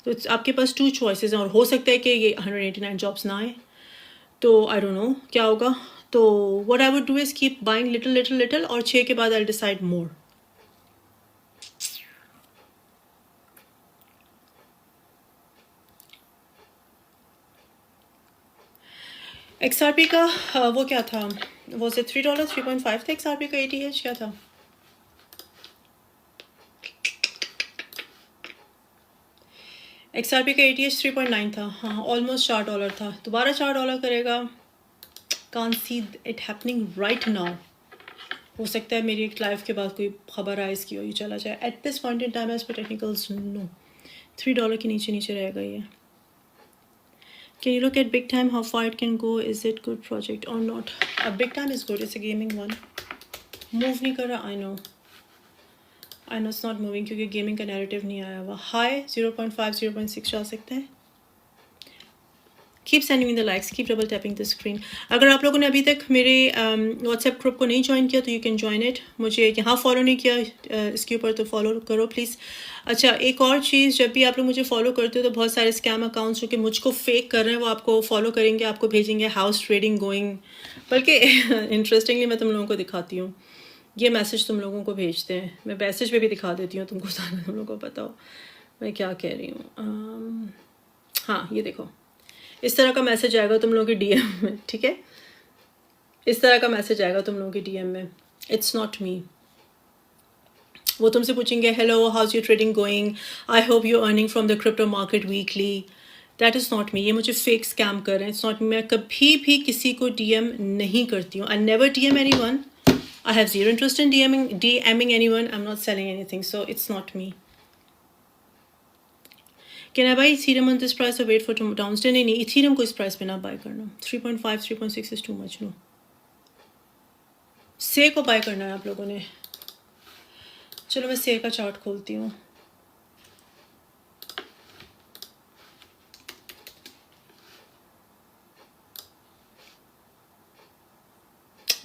तो आपके पास 2 चॉइसेस हैं, और हो सकता है कि ये 189 जॉब्स ना आए, तो आई डोंट नो क्या होगा। तो what I would do is keep buying little, और 6 के बाद I'll decide more. XRP का वो क्या था, वो से $3, 3.5 था XRP का ATH क्या था? XRP का ATH 3.9 था। हाँ ऑलमोस्ट $4 था। दोबारा $4 करेगा। Can't see it happening right now. हो सकता है मेरी एक लाइफ के बाद कोई खबर आए इसकी और ये चला जाए। At this point in time as per technicals no, $3 के नीचे रहेगा ये। Can you look at big time, how far it can go? Is it good project or not? Big time is good. It's a gaming one. Move नहीं कर रहा, I know. I know it's not moving क्योंकि गेमिंग का नैरेटिव नहीं आया हुआ. हाई 0.5 0.6 जा सकते हैं. Keep sending the likes, keep double tapping the screen. अगर आप लोगों ने अभी तक मेरे व्हाट्सएप ग्रुप को नहीं ज्वाइन किया तो यू कैन ज्वाइन इट. मुझे यहाँ फॉलो नहीं किया इसके ऊपर तो फॉलो करो प्लीज़. अच्छा, एक और चीज़, जब भी आप लोग मुझे फॉलो करते हो तो बहुत सारे स्कैम अकाउंट्स जो कि मुझको फेक कर रहे हैं वो आपको फॉलो करेंगे, आपको भेजेंगे हाउस ट्रेडिंग गोइंग. बल्कि इंटरेस्टिंगली मैं तुम लोगों को दिखाती हूँ, ये मैसेज तुम लोगों को भेजते हैं. मैं मैसेज पे भी दिखा देती हूँ तुमको, सारा तुम लोगों को बताओ मैं क्या कह रही हूँ. हाँ, ये देखो, इस तरह का मैसेज आएगा तुम लोगों के डीएम में. ठीक है, इस तरह का मैसेज आएगा तुम लोगों के डीएम में. It's not me. वो तुमसे पूछेंगे hello house you trading going, I hope you earning from the crypto market weekly. That is not me. ये मुझे फेक स्कैम कर रहे हैं. It's not me. मैं कभी भी किसी को डीएम नहीं करती हूँ. I never DM any one. I have zero interest in DMing any one. I am not selling anything, so it's not me. Can I by Ethereum on this price और वेट फॉर डाउनस्टे? नहीं, इथीरियम को इस प्राइस पे ना बाय करना. 3.5 3.6 इज टू मच. नो, से को बाय करना है आप लोगों ने. चलो मैं से का चार्ट खोलती हूँ.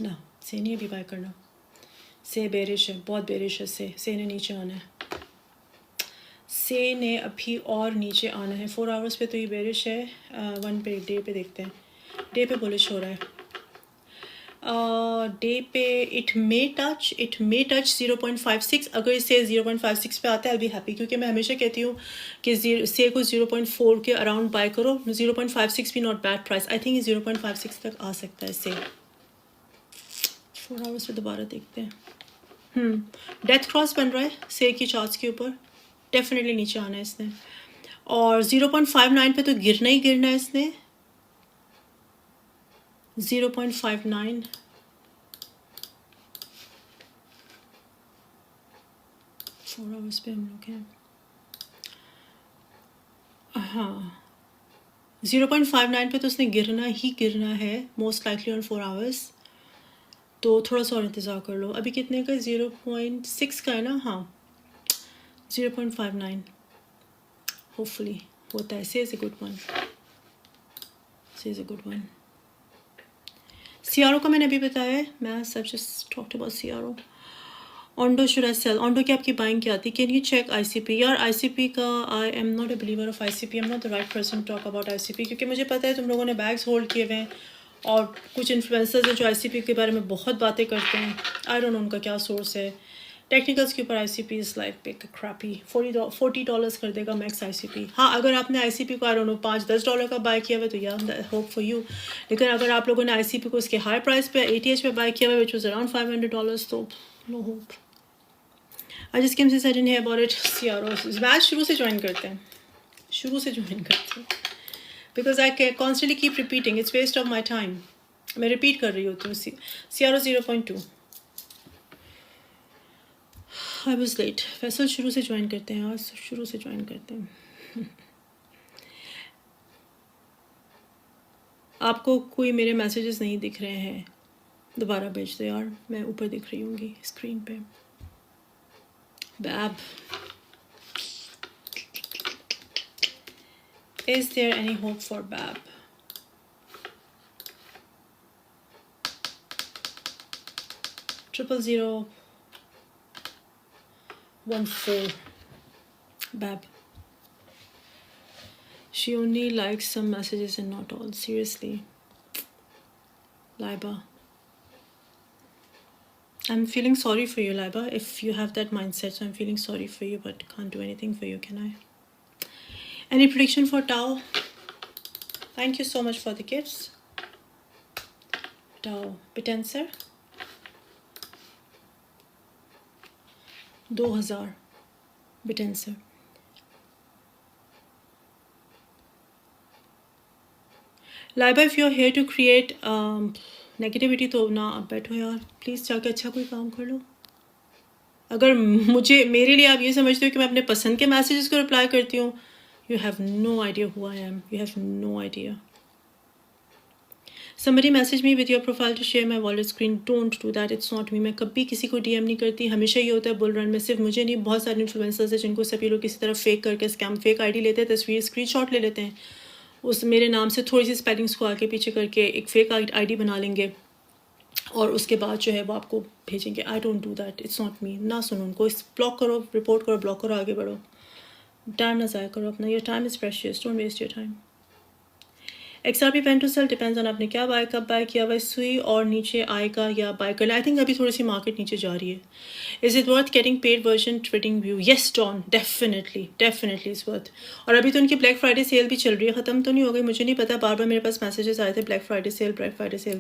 ना, से नहीं अभी बाय करना. से बेरिश है, बहुत बेरिश है. से ने नीचे आना है. से ने अभी और नीचे आना है. 4 आवर्स पे तो ये बेरिश है. 1 पे डे पे देखते हैं. डे पे बुलिश हो रहा है. डे पे इट मे टच 0.56. अगर इसे 0.56 पे आता है आई बी हैप्पी, क्योंकि मैं हमेशा कहती हूँ कि से को 0.4 के अराउंड बाय करो. 0.56 भी not bad price. I think 0.56 तक आ सकता है से. 4 आवर्स पे दोबारा देखते हैं. डेथ क्रॉस बन रहा है से की चार्ट्स के ऊपर. डेफिनेटली नीचे आना है इसने. और 0.59 पे तो गिरना ही गिरना है इसने. 0.59. फोर आवर्स पे हम लोग हैं. हाँ, 0.59 पे तो उसने गिरना ही गिरना है मोस्ट लाइकली ऑन 4 आवर्स. तो थोड़ा सा और इंतज़ार कर लो. अभी कितने का? 0.6 का है ना. हाँ, 0.59 होपफुली होता है. Sei is a good one. Sei is a good one. CRO का मैंने अभी बताया है. मैं सब just talked about CRO. Ondo should I sell? Ondo की आपकी बाइंग क्या आती? Can you check ICP? यार आईसीपी का I am not a believer of ICP. I am not the right person to talk about ICP, क्योंकि मुझे पता है तुम लोगों ने बैग्स होल्ड किए हुए हैं और कुछ इन्फ्लुएंसर्स हैं जो आईसीपी के बारे में बहुत बातें करते हैं. आई डोंट नो उनका क्या सोर्स है. टेक्निकल्स के ऊपर ICP is like big crappy. $40 कर देगा मैक्स आईसीपी. हाँ, अगर आपने आईसीपी को आई डोंट नो $5-10 का बाय किया हुआ तो या होप फॉर यू. लेकिन अगर आप लोगों ने आईसीपी को उसके हाई प्राइस पे एटीएच पे बाय किया हुआ विच वॉज अराउंड $500 तो no hope. I just came say I didn't hear about it. CRO match शुरू से ज्वाइन करते हैं. शुरू से ज्वाइन करते हैं because I constantly keep repeating. It's waste of my time. मैं रिपीट कर रही होती हूँ. CRO 0.2. I was late. Faisal शुरू से ज्वाइन करते हैं. आज शुरू से ज्वाइन करते हैं. आपको कोई मेरे मैसेजेस नहीं दिख रहे हैं? दोबारा भेज दो यार. मैं ऊपर दिख रही हूँगी स्क्रीन पे. Bab, is there any hope for Bab? Triple 014. Bab. She only likes some messages and not all. Seriously. Laiba. I'm feeling sorry for you, Laiba, if you have that mindset. So I'm feeling sorry for you, but can't do anything for you, can I? Any prediction for Tao? Thank you so much for the gifts. Tao. Bitenser. 2000. Bitenser. Laiba, if you're here to create negativity तो ना आप बैठो यार. प्लीज़ जाके अच्छा कोई काम कर लो. अगर मेरे लिए आप ये समझते हो कि मैं अपने पसंद के मैसेजेस को रिप्लाई करती हूँ, you have no idea who I am. You have no idea. Somebody message me with your profile to share my wallet screen. Don't do that. It's not me. मैं कभी किसी को DM नहीं करती. हमेशा ये होता है बुल रन में, सिर्फ मुझे नहीं, बहुत सारे इन्फ्लुएंसर्स हैं जिनको सभी लोग किसी तरह फेक करके स्कैम, फेक आईडी लेते हैं, तस्वीर स्क्रीनशॉट ले लेते हैं, उस मेरे नाम से थोड़ी सी स्पेलिंग्स को आगे पीछे करके एक फेक आईडी बना लेंगे और उसके बाद जो है वो आपको भेजेंगे. I don't do that. It's not me. ना सुनो उनको. ब्लॉक करो, रिपोर्ट करो, ब्लॉक करो, आगे बढ़ो. टाइम ना ज़ाया करो अपना. Your time is precious. Don't waste your time. XRP pen to sell depends on आपने क्या बाय, कब बाय किया हुआ है. सुई और नीचे आएगा या बाय कर ले. आई थिंक अभी थोड़ी सी मार्केट नीचे जा रही है. Is it worth getting paid version trading view? Yes Don, definitely definitely is worth. और अभी तो उनकी ब्लैक फ्राइडे सेल भी चल रही है. ख़त्म तो नहीं हो गई, मुझे नहीं पता. बार बार मेरे पास मैसेजेस आए थे ब्लैक फ्राइडे सेल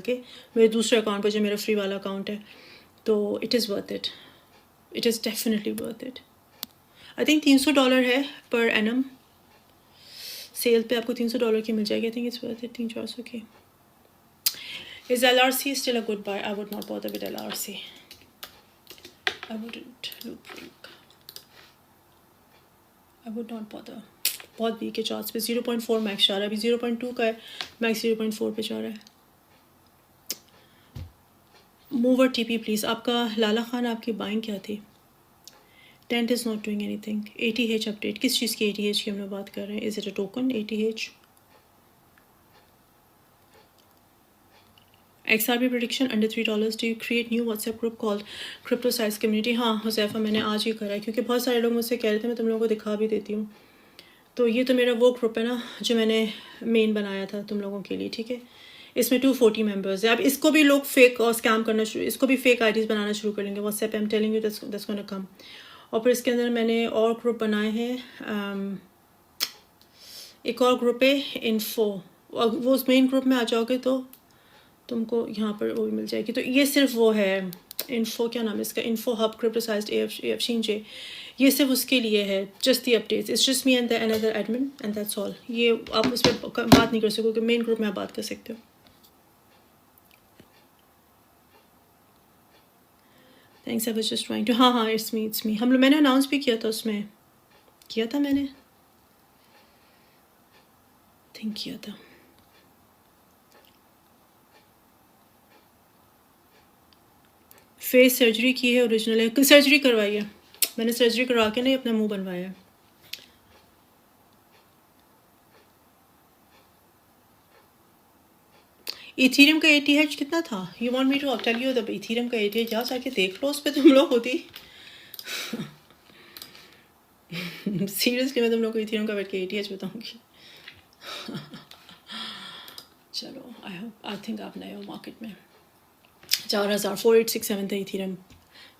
के मेरे दूसरे अकाउंट पर, जो मेरा फ्री वाला अकाउंट है. तो it is worth it. It is definitely worth it. I think $300 है पर एनम. सेल पे आपको $300 की मिल जाएगी. I think it's worth it. 300-400 की. Is LRC still a good buy? I would not bother with LRC. I wouldn't. Loop break. I would not bother. बहुत वीक है चार्ट्स पे. 0.4 मैक्स जा रहा है अभी. 0.2 का है मैक्स. 0.4 पे जा रहा है. Movr TP please. आपका लाला खान, आपकी बाइंग क्या थी? Dent is not doing anything. ATH update. किस चीज़ की ATH की हम लोग बात कर रहे हैं? Is it a token ATH? XRP prediction under $3. Do you create new WhatsApp group called Crypto Size Community? हाँ हुज़ैफ़ा, मैंने आज ही करा है क्योंकि बहुत सारे लोग मुझसे कह रहे थे. मैं तुम लोगों को दिखा भी देती हूँ. तो ये तो मेरा वो ग्रुप है ना जो मैंने मेन बनाया था तुम लोगों के लिए. ठीक है, इसमें 240 मेंबर्स है. अब इसको भी लोग फेक और स्कैम करना शुरू, इसको भी फेक आईडीज़ बनाना शुरू कर लेंगे. WhatsApp I am telling you that's gonna come. और फिर इसके अंदर मैंने और ग्रुप बनाए हैं. एक और ग्रुप है इन्फो. वो उस मेन ग्रुप में आ जाओगे तो तुमको यहाँ पर वो भी मिल जाएगी. तो ये सिर्फ वो है इन्फो, क्या नाम है इसका, इन्फो हब क्रिप्टोसाइज्ड AF ये सिर्फ उसके लिए है. Just the updates. It's just me and the another admin and that's all. ये आप उस पर बात नहीं कर सकोगे. मेन ग्रुप में आप बात कर सकते हो. Thanks. I was just trying to. हाँ इट्स मी. हम लोग, मैंने अनाउंस भी किया था उसमें. किया था मैंने, थिंक किया था. फेस सर्जरी की है. ओरिजिनल है. सर्जरी करवाई है मैंने. सर्जरी करवा के नहीं अपना मुंह बनवाया है. इथीरियम का ATH कितना था? You want me to tell you the Ethereum का ATH? जा जाके देख लो उस पर तुम लोग होती. सीरियसली मैं तुम लोग को इथीरियम का बैठ के ATH बताऊंगी. चलो, आई थिंक आप नए हो मार्केट में. 4,4867 था इथीरियम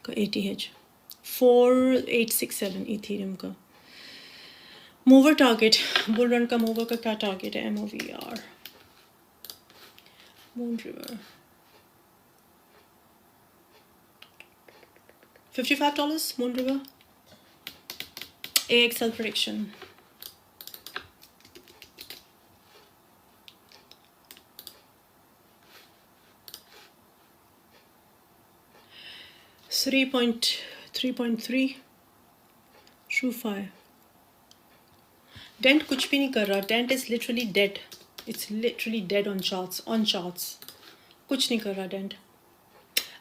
का ATH. 4867 इथीरियम का. मूवर टारगेट, बुल रन का मूवर का क्या टारगेट है? MOVR. Moon River. $55 Moon River. AXL prediction. $3.3. True-Fi. Dent कुछ भी नहीं कर रहा. Dent is literally dead. It's literally dead on charts. कुछ नहीं कर रहा डेंट.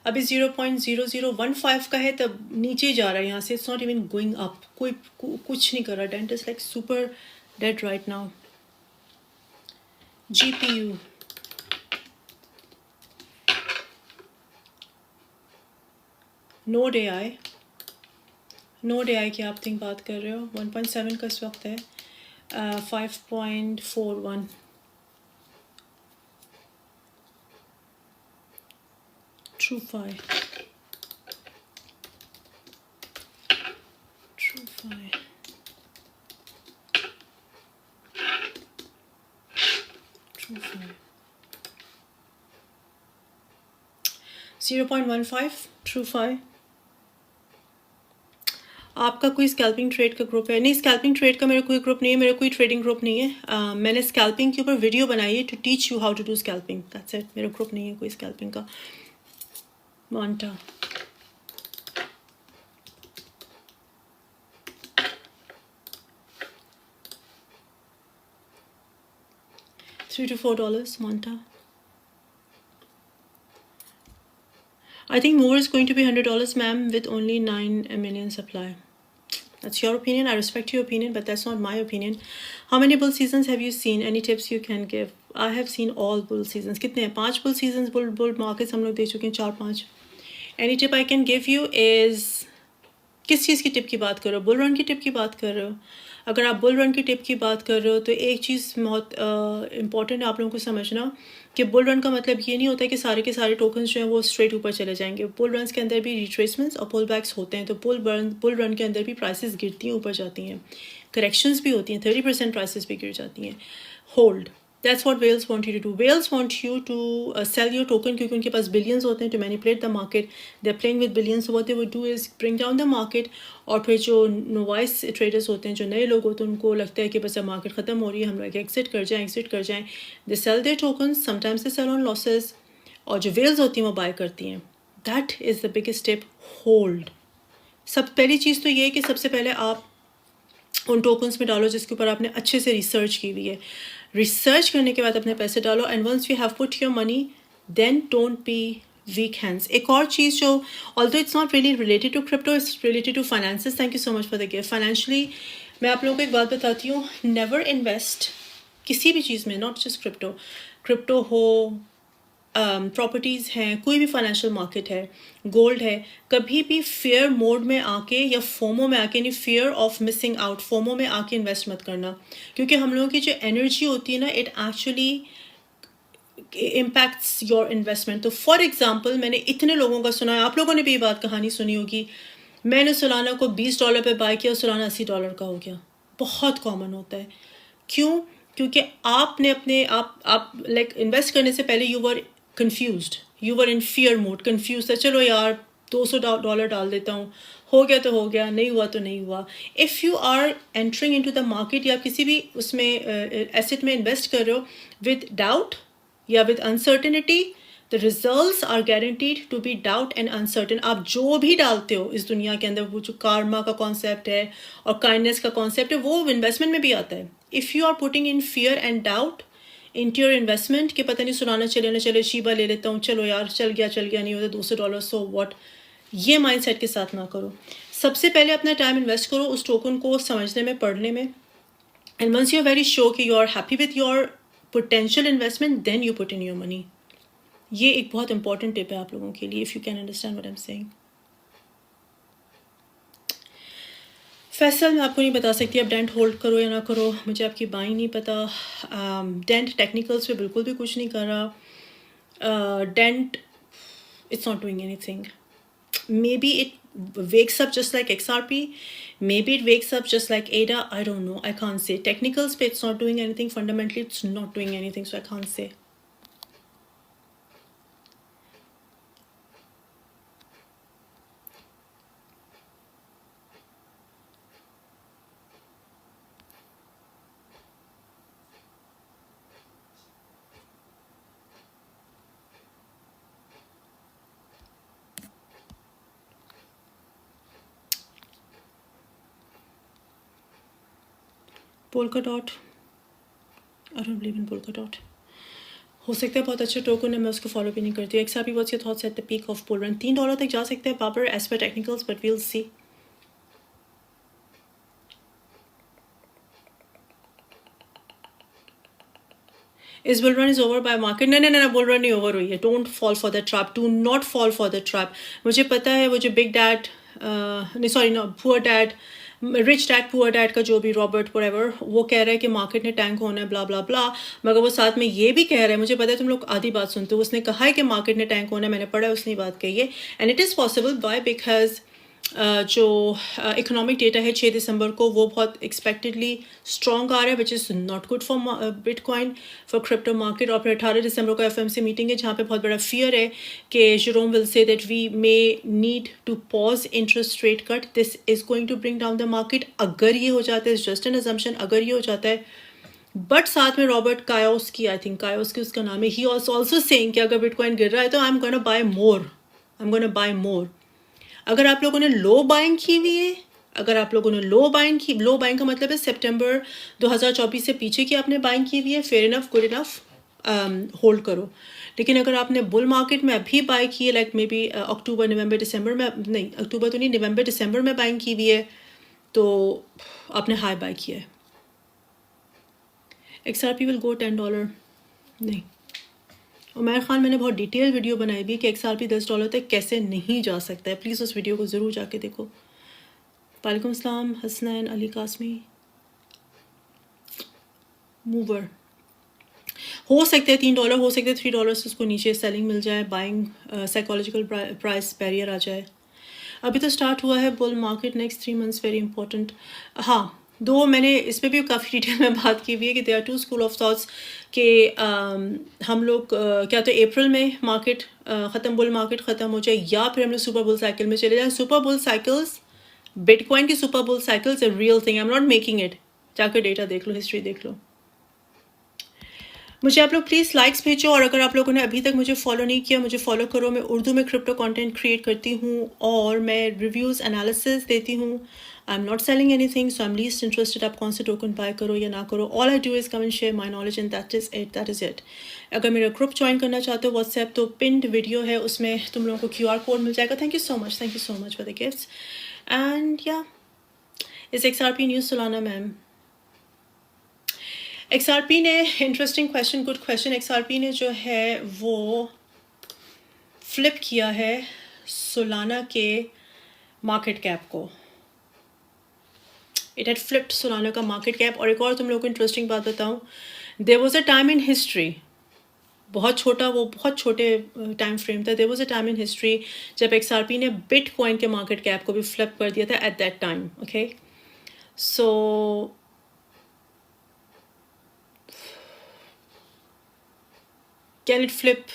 अभी 0.0015 का है तब नीचे जा रहा है यहाँ से. It's not even going up. कोई कुछ नहीं कर रहा. Dent is like super dead right now. GPU. Node AI की आप थिंक बात कर रहे हो. 1.7 का इस वक्त है. 5.41. True-Fi. True-Fi. True-Fi. 0.15. True-Fi. आपका कोई स्कैल्पिंग ट्रेड का ग्रुप है? नहीं, स्कैल्पिंग ट्रेड का मेरा कोई ग्रुप नहीं है. मेरा कोई ट्रेडिंग ग्रुप नहीं है. मैंने स्कैल्पिंग के ऊपर वीडियो बनाई है to teach you how to do scalping. That's it. मेरा ग्रुप नहीं है कोई स्कैल्पिंग का. Monta. $3 to $4 Monta. I think more is going to be $100, ma'am, with only 9 million supply. That's your opinion. I respect your opinion, but that's not my opinion. How many bull seasons have you seen? Any tips you can give? I have seen all bull seasons. कितने हैं? 5 bull seasons, bull markets हम लोग देख चुके हैं, 4-5. Any tip I can give you is, किस चीज़ की टिप की बात कर रहे हो? बुल रन की टिप की बात कर रहे हो? अगर आप बुल रन की टिप की बात कर रहे हो तो एक चीज़ बहुत इंपॉर्टेंट है आप लोगों को समझना कि बुल रन का मतलब ये नहीं होता है कि सारे के सारे टोकन्स जो हैं वो स्ट्रेट ऊपर चले जाएंगे. बुल रन के अंदर भी रिट्रेसमेंट्स और पुल बैक्स होते हैं. तो बुल रन के अंदर भी प्राइसेस गिरती हैं, ऊपर जाती हैं, करेक्शंस भी होती हैं, 30% प्राइसेस भी गिर जाती हैं. Hold. That's what whales want you to do. Whales want you to sell your token क्योंकि उनके पास billions होते हैं to manipulate the market. They're playing with billions. So what they would do is bring down the market. और फिर जो novice traders होते हैं, जो नए लोग होते हैं, उनको लगता है कि बस अब मार्केट ख़त्म हो रही है, हम लोग exit कर जाएं. They sell their tokens. Sometimes they sell on losses. और जो whales होती हैं वो buy करती हैं. That is the biggest tip. Hold. सब पहली चीज़ तो ये है कि सबसे पहले आप उन टोकन्स में डालो जिसके ऊपर आपने अच्छे से रिसर्च की हुई है. रिसर्च करने के बाद अपने पैसे डालो. And once you have put your money then don't be weak hands. एक और चीज़ जो although it's not really related to crypto, it's related to finances. Thank you so much for the gift. Financially मैं आप लोगों को एक बात बताती हूँ. नेवर इन्वेस्ट किसी भी चीज़ में, नॉट जस्ट क्रिप्टो हो, प्रॉपर्टीज़ हैं, कोई भी फाइनेंशियल मार्केट है, गोल्ड है, कभी भी फेयर मोड में आके या फोमो में आके, यानी fear of missing out, FOMO में आके इन्वेस्ट मत करना. क्योंकि हम लोगों की जो एनर्जी होती है ना, it actually impacts your investment. तो फॉर एग्जाम्पल मैंने इतने लोगों का सुना है, आप लोगों ने भी ये बात कहानी सुनी होगी, मैंने सोलाना को $20 पे बाय किया, सोलाना $80 का हो गया. बहुत कॉमन होता है. क्यों? क्योंकि आपने अपने आप लाइक इन्वेस्ट करने से पहले you were confused, you were in fear mode, confused था, चलो यार $200 डाल देता हूँ, हो गया तो हो गया, नहीं हुआ तो नहीं हुआ. If you are entering into the market या किसी भी उसमें एसेट में इन्वेस्ट कर रहे हो with doubt या with uncertainty, the results are guaranteed to be doubt and uncertain. आप जो भी डालते हो इस दुनिया के अंदर, वो जो karma का कॉन्सेप्ट है और kindness का कॉन्सेप्ट है, वो इन्वेस्टमेंट में भी आता है. If you are putting in fear and doubt into your investment कि पता नहीं सुनाना चले ना चले, शीबा ले लेता हूँ, चलो यार चल गया नहीं होता $200, सो व्हाट, ये माइंडसेट के साथ ना करो. सबसे पहले अपना टाइम इन्वेस्ट करो उस टोकन को समझने में, पढ़ने में. And once you are very sure कि you are happy with your potential investment, then you put in your money. ये एक बहुत इंपॉर्टेंट टिप है आप लोगों के लिए, if you can understand what I am saying. Faisal मैं आपको नहीं बता सकती अब डेंट होल्ड करो या ना करो, मुझे आपकी बाइंग नहीं पता. डेंट टेक्निकल्स पे बिल्कुल भी कुछ नहीं कर रहा. Dent it's not doing anything. Maybe it wakes up just like XRP, maybe it wakes up just like ADA, I don't know, I can't say. Technicals पे it's not doing anything, fundamentally it's not doing anything, so I can't say. Polkadot, I don't believe in Polkadot. हो सकता है बहुत अच्छा टोकन है, मैं उसको फॉलो भी नहीं करती हूँ. XRP what's your thoughts at the peak of bull run? $3 तक जा सकते हैं पापर as per technicals, but we'll see. इस bull run is over by market? नहीं, बुल रन नहीं ओवर हुई है. Don't fall for the trap, do not fall for the trap. मुझे पता है वो जो बिग डैड, नहीं sorry no, poor dad, rich dad poor dad का जो भी रॉबर्ट व्हाटएवर, वो कह रहा है कि मार्केट ने टैंक होना है, ब्ला ब्ला ब्ला. मगर वो साथ में ये भी कह रहा है, मुझे पता है तुम लोग आधी बात सुनते हो, उसने कहा है कि मार्केट ने टैंक होना है, मैंने पढ़ा है उसने बात कही है. And it is possible by because जो इकोनॉमिक डेटा है 6 दिसंबर को, वो बहुत एक्सपेक्टेडली स्ट्रॉन्ग आ रहा है, which is not good for bitcoin, for crypto market. और फिर 18 दिसंबर को FOMC मीटिंग है जहाँ पे बहुत बड़ा फियर है कि Jerome will say that we may need to pause interest rate cut. This is going to bring down the market. अगर ये हो जाता है, जस्ट एन अजम्पशन, अगर ये हो जाता है. बट साथ में रॉबर्ट कायोस्की, आई थिंक कायोस्की उसका नाम है, ही ऑल्सो सेइंग कि अगर बिटकॉइन गिर रहा है तो आई एम गोना बाय मोर. अगर आप लोगों ने लो बाइंग की हुई है, अगर आप लोगों ने लो बाइंग का मतलब है सितंबर 2024 से पीछे की आपने बाइंग की हुई है, fair enough, good enough. Hold करो। लेकिन अगर आपने बुल मार्केट में अभी बाय की है, लाइक मे बी अक्टूबर नवंबर दिसंबर में, नहीं अक्टूबर तो नहीं, नवंबर दिसंबर में बाइंग की हुई है, तो आपने हाई बाय किया है। XRP विल गो $10 नहीं। उमर खान, मैंने बहुत डिटेल वीडियो बनाई भी कि XRP $10 तक कैसे नहीं जा सकता है, प्लीज़ उस वीडियो को ज़रूर जाके देखो। वालेकुम सलाम हसनैन अली कासमी। मूवर हो सकते हैं $3, हो सकते हैं $3 से उसको नीचे सेलिंग मिल जाए, बाइंग साइकोलॉजिकल प्राइस बैरियर आ जाए। अभी तो स्टार्ट हुआ है bull market, next 3 months very important. हाँ, दो मैंने इस पर भी काफ़ी डिटेल में बात की हुई है कि there are two school of thoughts कि हम लोग क्या तो अप्रैल में मार्केट ख़त्म, बुल मार्केट ख़त्म हो जाए, या फिर हम लोग सुपर बुल साइकिल में चले जाएं। सुपर बुल साइकिल्स, बिटकॉइन की super bull cycles a real thing, I am not making it. जाकर डेटा देख लो, हिस्ट्री देख लो। मुझे आप लोग प्लीज़ लाइक्स भेजो, और अगर आप लोगों ने अभी तक मुझे फॉलो नहीं किया, मुझे फॉलो करो। मैं उर्दू में क्रिप्टो कंटेंट क्रिएट करती हूँ और मैं रिव्यूज़ एनालिसिस देती हूँ। I am not selling anything, so I am least interested आप कौन से टोकन बाय करो या ना करो। All I do is come and share my knowledge and that is it. अगर मेरा ग्रुप ज्वाइन करना चाहते हो व्हाट्सएप, तो पिंड वीडियो है, उसमें तुम लोगों को QR कोड मिल जाएगा। Thank you so much for the gifts. And या इस XRP न्यूज़ सुलाना मैम। XRP ने, interesting question, good question, XRP ने जो है वो फ्लिप किया है सोलाना के मार्केट कैप को। इट हैड फ्लिप्ड सोलाना का मार्केट कैप। और एक और तुम लोगों को इंटरेस्टिंग बात बताऊं, there was a time in history, बहुत छोटा, वो बहुत छोटे टाइम फ्रेम था, there was a time in history जब XRP ने बिटकॉइन के मार्केट कैप को भी फ्लिप कर दिया था at that time. Okay, so can it flip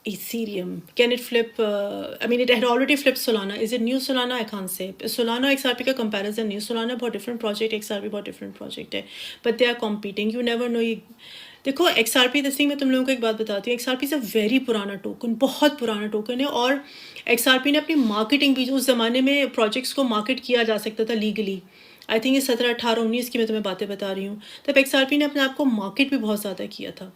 Ethereum? Can it flip? I mean, it had already flipped Solana. Is it new Solana? I can't say. Solana XRP का comparison नहीं, Solana बहुत different project, XRP बहुत different project है, but they are competing. You never know. देखो XRP this thing, मैं तुम लोगों को एक बात बताती हूँ, XRP से वेरी पुराना टोकन, बहुत पुराना टोकन है, और XRP ने अपनी मार्केटिंग भी, उस ज़माने में प्रोजेक्ट्स को मार्केट किया जा सकता था लीगली, आई थिंक ये 17, 18, 19 की मैं तुम्हें बातें बता रही हूँ, तब XRP ने अपने आप को मार्केट भी बहुत ज़्यादा किया था।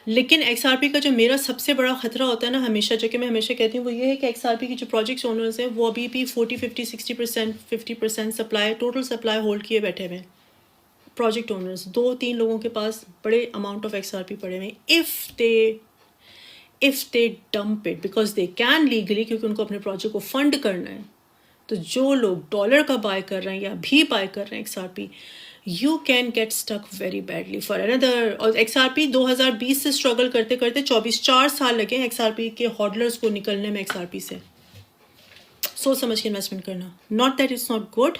लेकिन XRP का जो मेरा सबसे बड़ा खतरा होता है ना हमेशा, जो कि मैं हमेशा कहती हूँ, वो ये है कि XRP की जो प्रोजेक्ट्स ओनर्स हैं वो अभी भी 40, 50, 60%, 50% सप्लाई, टोटल सप्लाई होल्ड किए बैठे हुए हैं। प्रोजेक्ट ओनर्स 2-3 लोगों के पास बड़े अमाउंट ऑफ XRP पड़े हुए हैं। If they dump it because they can legally, क्योंकि उनको अपने प्रोजेक्ट को फंड करना है, तो जो लोग डॉलर का बाय कर रहे हैं या भी बाय कर रहे हैं XRP, you can get stuck very badly for another। और XRP 2020 से स्ट्रगल करते करते 4 साल लगे XRP के हॉडलर्स को निकलने में XRP से। सोच समझ के इन्वेस्टमेंट करना, not that it's not good,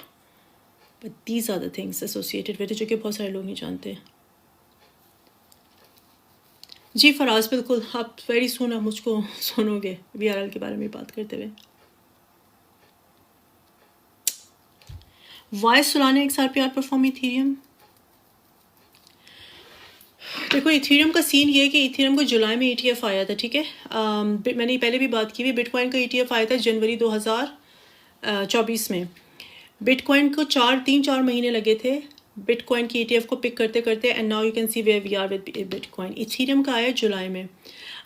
but these are the things associated with, जो कि बहुत सारे लोग नहीं जानते। जी फराज, बिल्कुल, आप वेरी सुन आप मुझको सुनोगे VRL के बारे में बात करते हुए। Why Solana XRP outperform Ethereum? देखो, इथेरियम का सीन ये है कि इथेरियम को जुलाई में ETF आया था, ठीक है। मैंने पहले भी बात की हुई, बिटकॉइन का ETF आया था जनवरी 2024 में। बिटकॉइन को 3-4 महीने लगे थे बिटकॉइन की ETF को पिक करते करते, and now you can see where we are with bitcoin. Ethereum का आया जुलाई में।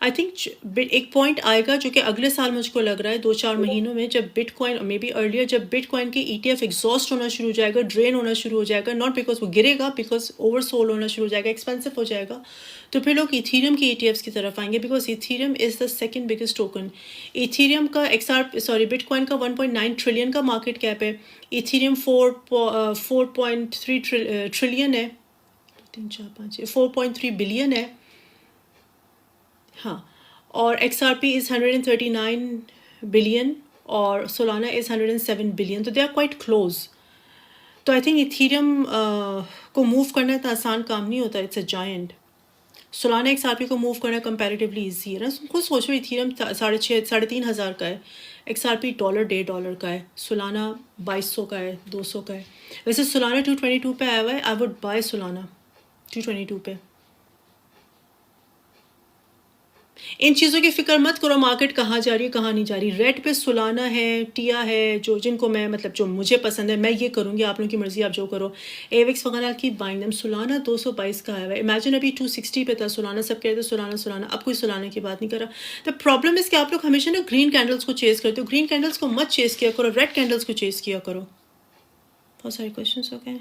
आई थिंक एक पॉइंट आएगा जो कि अगले साल मुझको लग रहा है 2-4 महीनों में, जब बिटकॉइन, मे बी अर्लियर, जब बिटकॉइन की ETF एग्जॉस्ट होना शुरू हो जाएगा, ड्रेन होना शुरू हो जाएगा, नॉट बिकॉज वो गिरेगा, बिकॉज ओवरसोल्ड होना शुरू हो जाएगा, एक्सपेंसिव हो जाएगा, तो फिर लोग इथेरियम की ETFs की तरफ आएंगे, because Ethereum is the second biggest token. Ethereum का बिटकॉइन का 1.9 ट्रिलियन का मार्केट कैप है, इथेरियम 4.3 ट्रिलियन है, 3, 4, 5, 4.3 बिलियन है, हाँ, और XRP इज़ 139 बिलियन और सोलाना इज़ 107 बिलियन, तो दे आर क्वाइट क्लोज। तो आई थिंक इथेरियम को मूव करना इतना आसान काम नहीं होता, it's a giant. Solana XRP को मूव करना कंपैरेटिवली ईजी है ना। खुद सोचो, इथेरियम 3,500 का है, XRP $1.5 का है, सोलाना 2200 का है, 200 का है। वैसे सोलाना 222 पे आया हुआ है, आई वुड बाय सोलाना 222 पे। इन चीज़ों की फ़िक्र मत करो मार्केट कहाँ जा रही है कहाँ नहीं जा रही। रेड पे सुलाना है, टिया है, जो जिनको मैं मतलब जो मुझे पसंद है मैं ये करूँगी, आप लोगों की मर्ज़ी, आप जो करो। एविक्स वगैरह की बाइंग दम। सुलाना 222 का है। इमेजिन अभी 260 पे था सुलाना, सब कह रहे थे सुलाना सुलाना, अब कोई सुलाने की बात नहीं कर रहा। द प्रॉब्लम इज़ कि आप लोग हमेशा ना ग्रीन कैंडल्स को चेज़ करते हो। ग्रीन कैंडल्स को मत चेज़ किया करो, रेड कैंडल्स को चेज़ किया करो। बहुत सारे क्वेश्चन हो गए।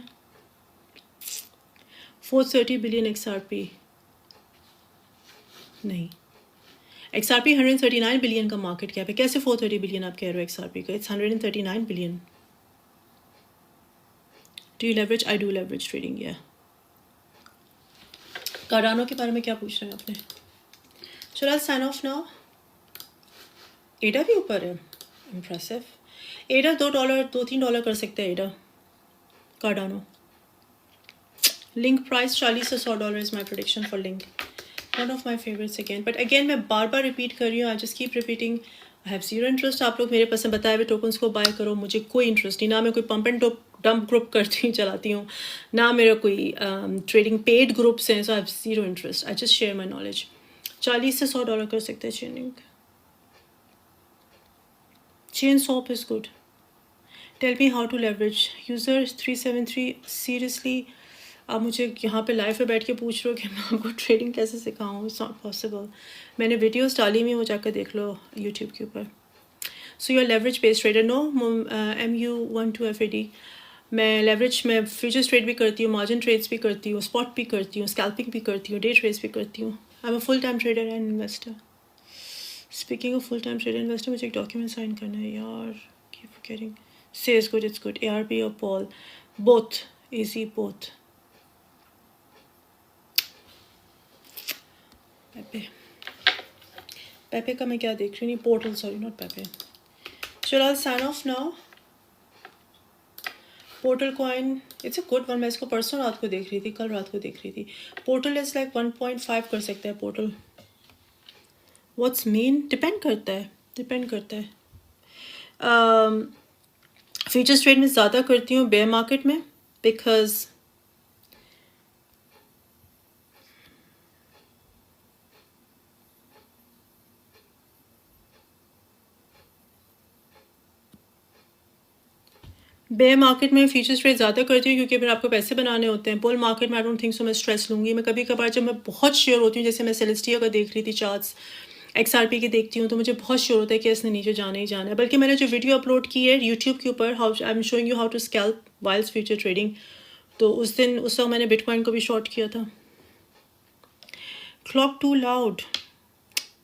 430 बिलियन XRP नहीं, XRP 139 बिलियन का मार्केट कैप है। कैसे 430 बिलियन आप कह रहे हो XRP का? It's 139 billion. Do you leverage? I do leverage trading. या कार्डानो के बारे में क्या पूछ रहे हैं आपने? चलो साइन ऑफ नाउ। एडा भी ऊपर है, इम्प्रेसिव। एडा $2 $2-3 कर सकते हैं एडा। कार्डानो लिंक प्राइस 40 से $100 is my prediction for link. One of my favourites again, but again मैं बार बार रिपीट कर रही हूँ, I just keep repeating, I have zero interest. आप लोग मेरे पसंद बताए हुए टोकन्स को बाय करो, मुझे कोई इंटरेस्ट नहीं। ना मैं कोई पंप एंड डंप ग्रुप करती हूँ, चलाती हूँ, ना मेरा कोई ट्रेडिंग पेड ग्रुप्स हैं, so I have zero interest. I just share my knowledge. 40 से $100 कर सकते हैं Chainlink. Chain swap is good. Tell me how to leverage. User 373, seriously आप मुझे यहाँ पे लाइव पे बैठ के पूछ रहे हो कि मैं आपको ट्रेडिंग कैसे सिखाऊँ? It's not possible. मैंने वीडियोस डाली हुई, वो जाकर देख लो यूट्यूब के ऊपर। So your leverage based trader? No, MU12FAD। मैं लेवरेज में फ्यूचर्स ट्रेड भी करती हूँ, मार्जिन ट्रेड्स भी करती हूँ, स्पॉट भी करती हूँ, स्कैल्पिंग भी करती हूँ, डे ट्रेड्स भी करती हूँ। I am a full time trader and investor. Speaking of full time trader investor, मुझे एक डॉक्यूमेंट साइन करना है यार, keep forgetting. Sei is good, it's good. ARP और Pol both, AC both. Pepe का मैं क्या देख रही हूँ? Portal, sorry not Pepe. चलो sign off now. Portal coin it's a good one. मैं इसको परसों रात को देख रही थी, कल रात को देख रही थी। पोर्टल इज लाइक 1.5 कर सकता है पोर्टल। What's mean? डिपेंड करता है, डिपेंड करता है। फ्यूचर्स ट्रेड में ज़्यादा करती हूँ बेयर मार्केट में, बिकॉज बेयर मार्केट में फ्यूचर्स ट्रेड ज़्यादा करती हूँ क्योंकि फिर आपको पैसे बनाने होते हैं। बुल मार्केट में आई डोंट थिंक सो मैं स्ट्रेस लूँगी। मैं कभी कभार जब मैं बहुत श्योर होती हूँ, जैसे मैं सेलेस्टिया का देख रही थी चार्ट्स, XRP की देखती हूँ, तो मुझे बहुत श्योर होता है कि इसने नीचे जाना ही जाना है। बल्कि मैंने जो वीडियो अपलोड की है यूट्यूब के ऊपर, how I am showing you how to scalp whiles future trading, तो उस वक्त मैंने बिटकॉइन को भी शॉर्ट किया था। क्लॉक टू लाउड,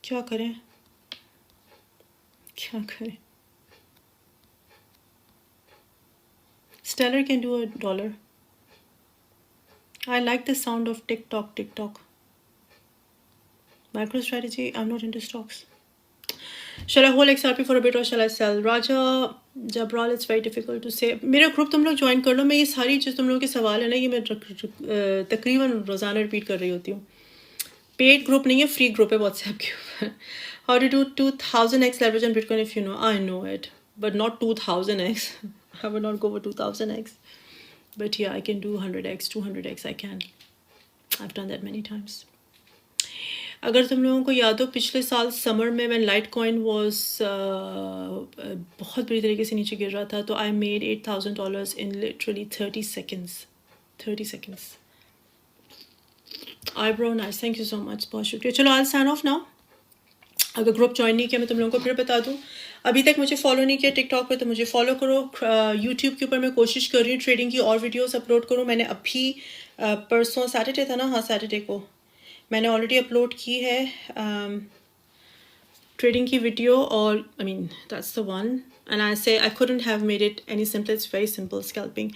क्या करें क्या करें? Stellar can do $1. I like the sound of tick tock. MicroStrategy, I'm not into stocks. Shall I hold XRP for a bit or shall I sell? Raja Jabral, it's very difficult to say. मेरा ग्रुप तुम लोग ज्वाइन कर लो। मैं ये सारी चीज़ तुम लोगों के सवाल है ना, ये मैं तकरीबन रोज़ाना रिपीट कर रही होती हूँ। पेड ग्रुप नहीं है, फ्री ग्रुप है व्हाट्सएप के ऊपर। How to do 2000x leverage on Bitcoin if you know? I know it, but not 2000x. I would not go for 2000x. But yeah, I can do 100x, 200x. I can. I've done that many times. अगर तुम लोगों को याद हो पिछले साल समर में when Litecoin was बहुत बुरी तरीके से नीचे गिर रहा था, तो I made $8,000 in literally 30 seconds. 30 seconds. Eyebrow nice. Thank you so much. बहुत शुक्रिया। चलो I'll sign off now. अगर ग्रुप ज्वाइन नहीं किया, मैं तुम लोगों को फिर बता दूँ, अभी तक मुझे फॉलो नहीं किया टिकटॉक पे तो मुझे फॉलो करो। यूट्यूब के ऊपर मैं कोशिश कर रही हूँ ट्रेडिंग की और वीडियोस अपलोड करूँ। मैंने अभी परसों सैटरडे था ना, हाँ सैटरडे को मैंने ऑलरेडी अपलोड की है ट्रेडिंग की वीडियो, और I mean that's the one and I say I couldn't have made it any simple, it's very simple scalping.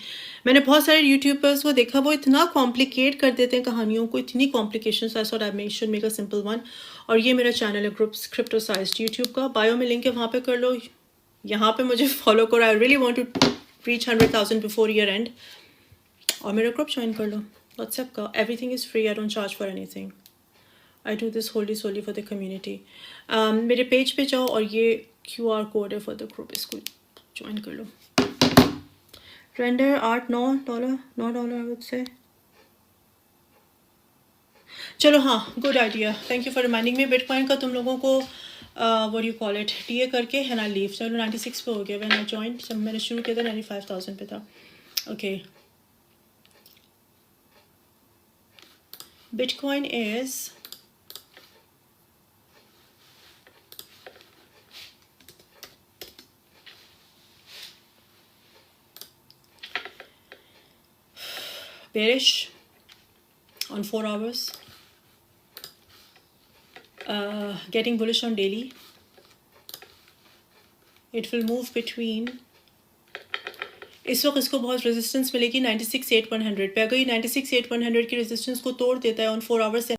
मैंने बहुत सारे यूट्यूबर्स को देखा, वो इतना कॉम्प्लिकेट कर देते हैं कहानियों को, इतनी complications. I thought I should make a simple one. और ये मेरा चैनल है ग्रुप्स क्रिप्टोसाइज्ड यूट्यूब का, बायो में लिंक है, वहाँ पे कर लो, यहाँ पे मुझे फॉलो करो। I really want to reach 100,000 before year end, और मेरा ग्रुप ज्वाइन कर लो व्हाट्सएप का। Everything is free, I don't charge for anything. I do this wholly solely for the community. मेरे पेज पे जाओ और ये QR कोड है फॉर द ग्रुप, इसको ज्वाइन कर लो। Render $8-9 $9 I would say. चलो हाँ, good idea, thank you for reminding me. Bitcoin का तुम लोगों को what you call it TA करके है ना लीव। चलो 96 पे हो गया। व्हेन आई जॉइन, जब मैंने शुरू किया था 95,000 पे था। Okay, bitcoin is bearish on 4 hours, getting bullish on daily. It will move between, इस वक्त इसको बहुत रेजिस्टेंस मिलेगी 96,800 पे। अगर ये 96,800 की रेजिस्टेंस को तोड़ देता है ऑन 4 आवर्स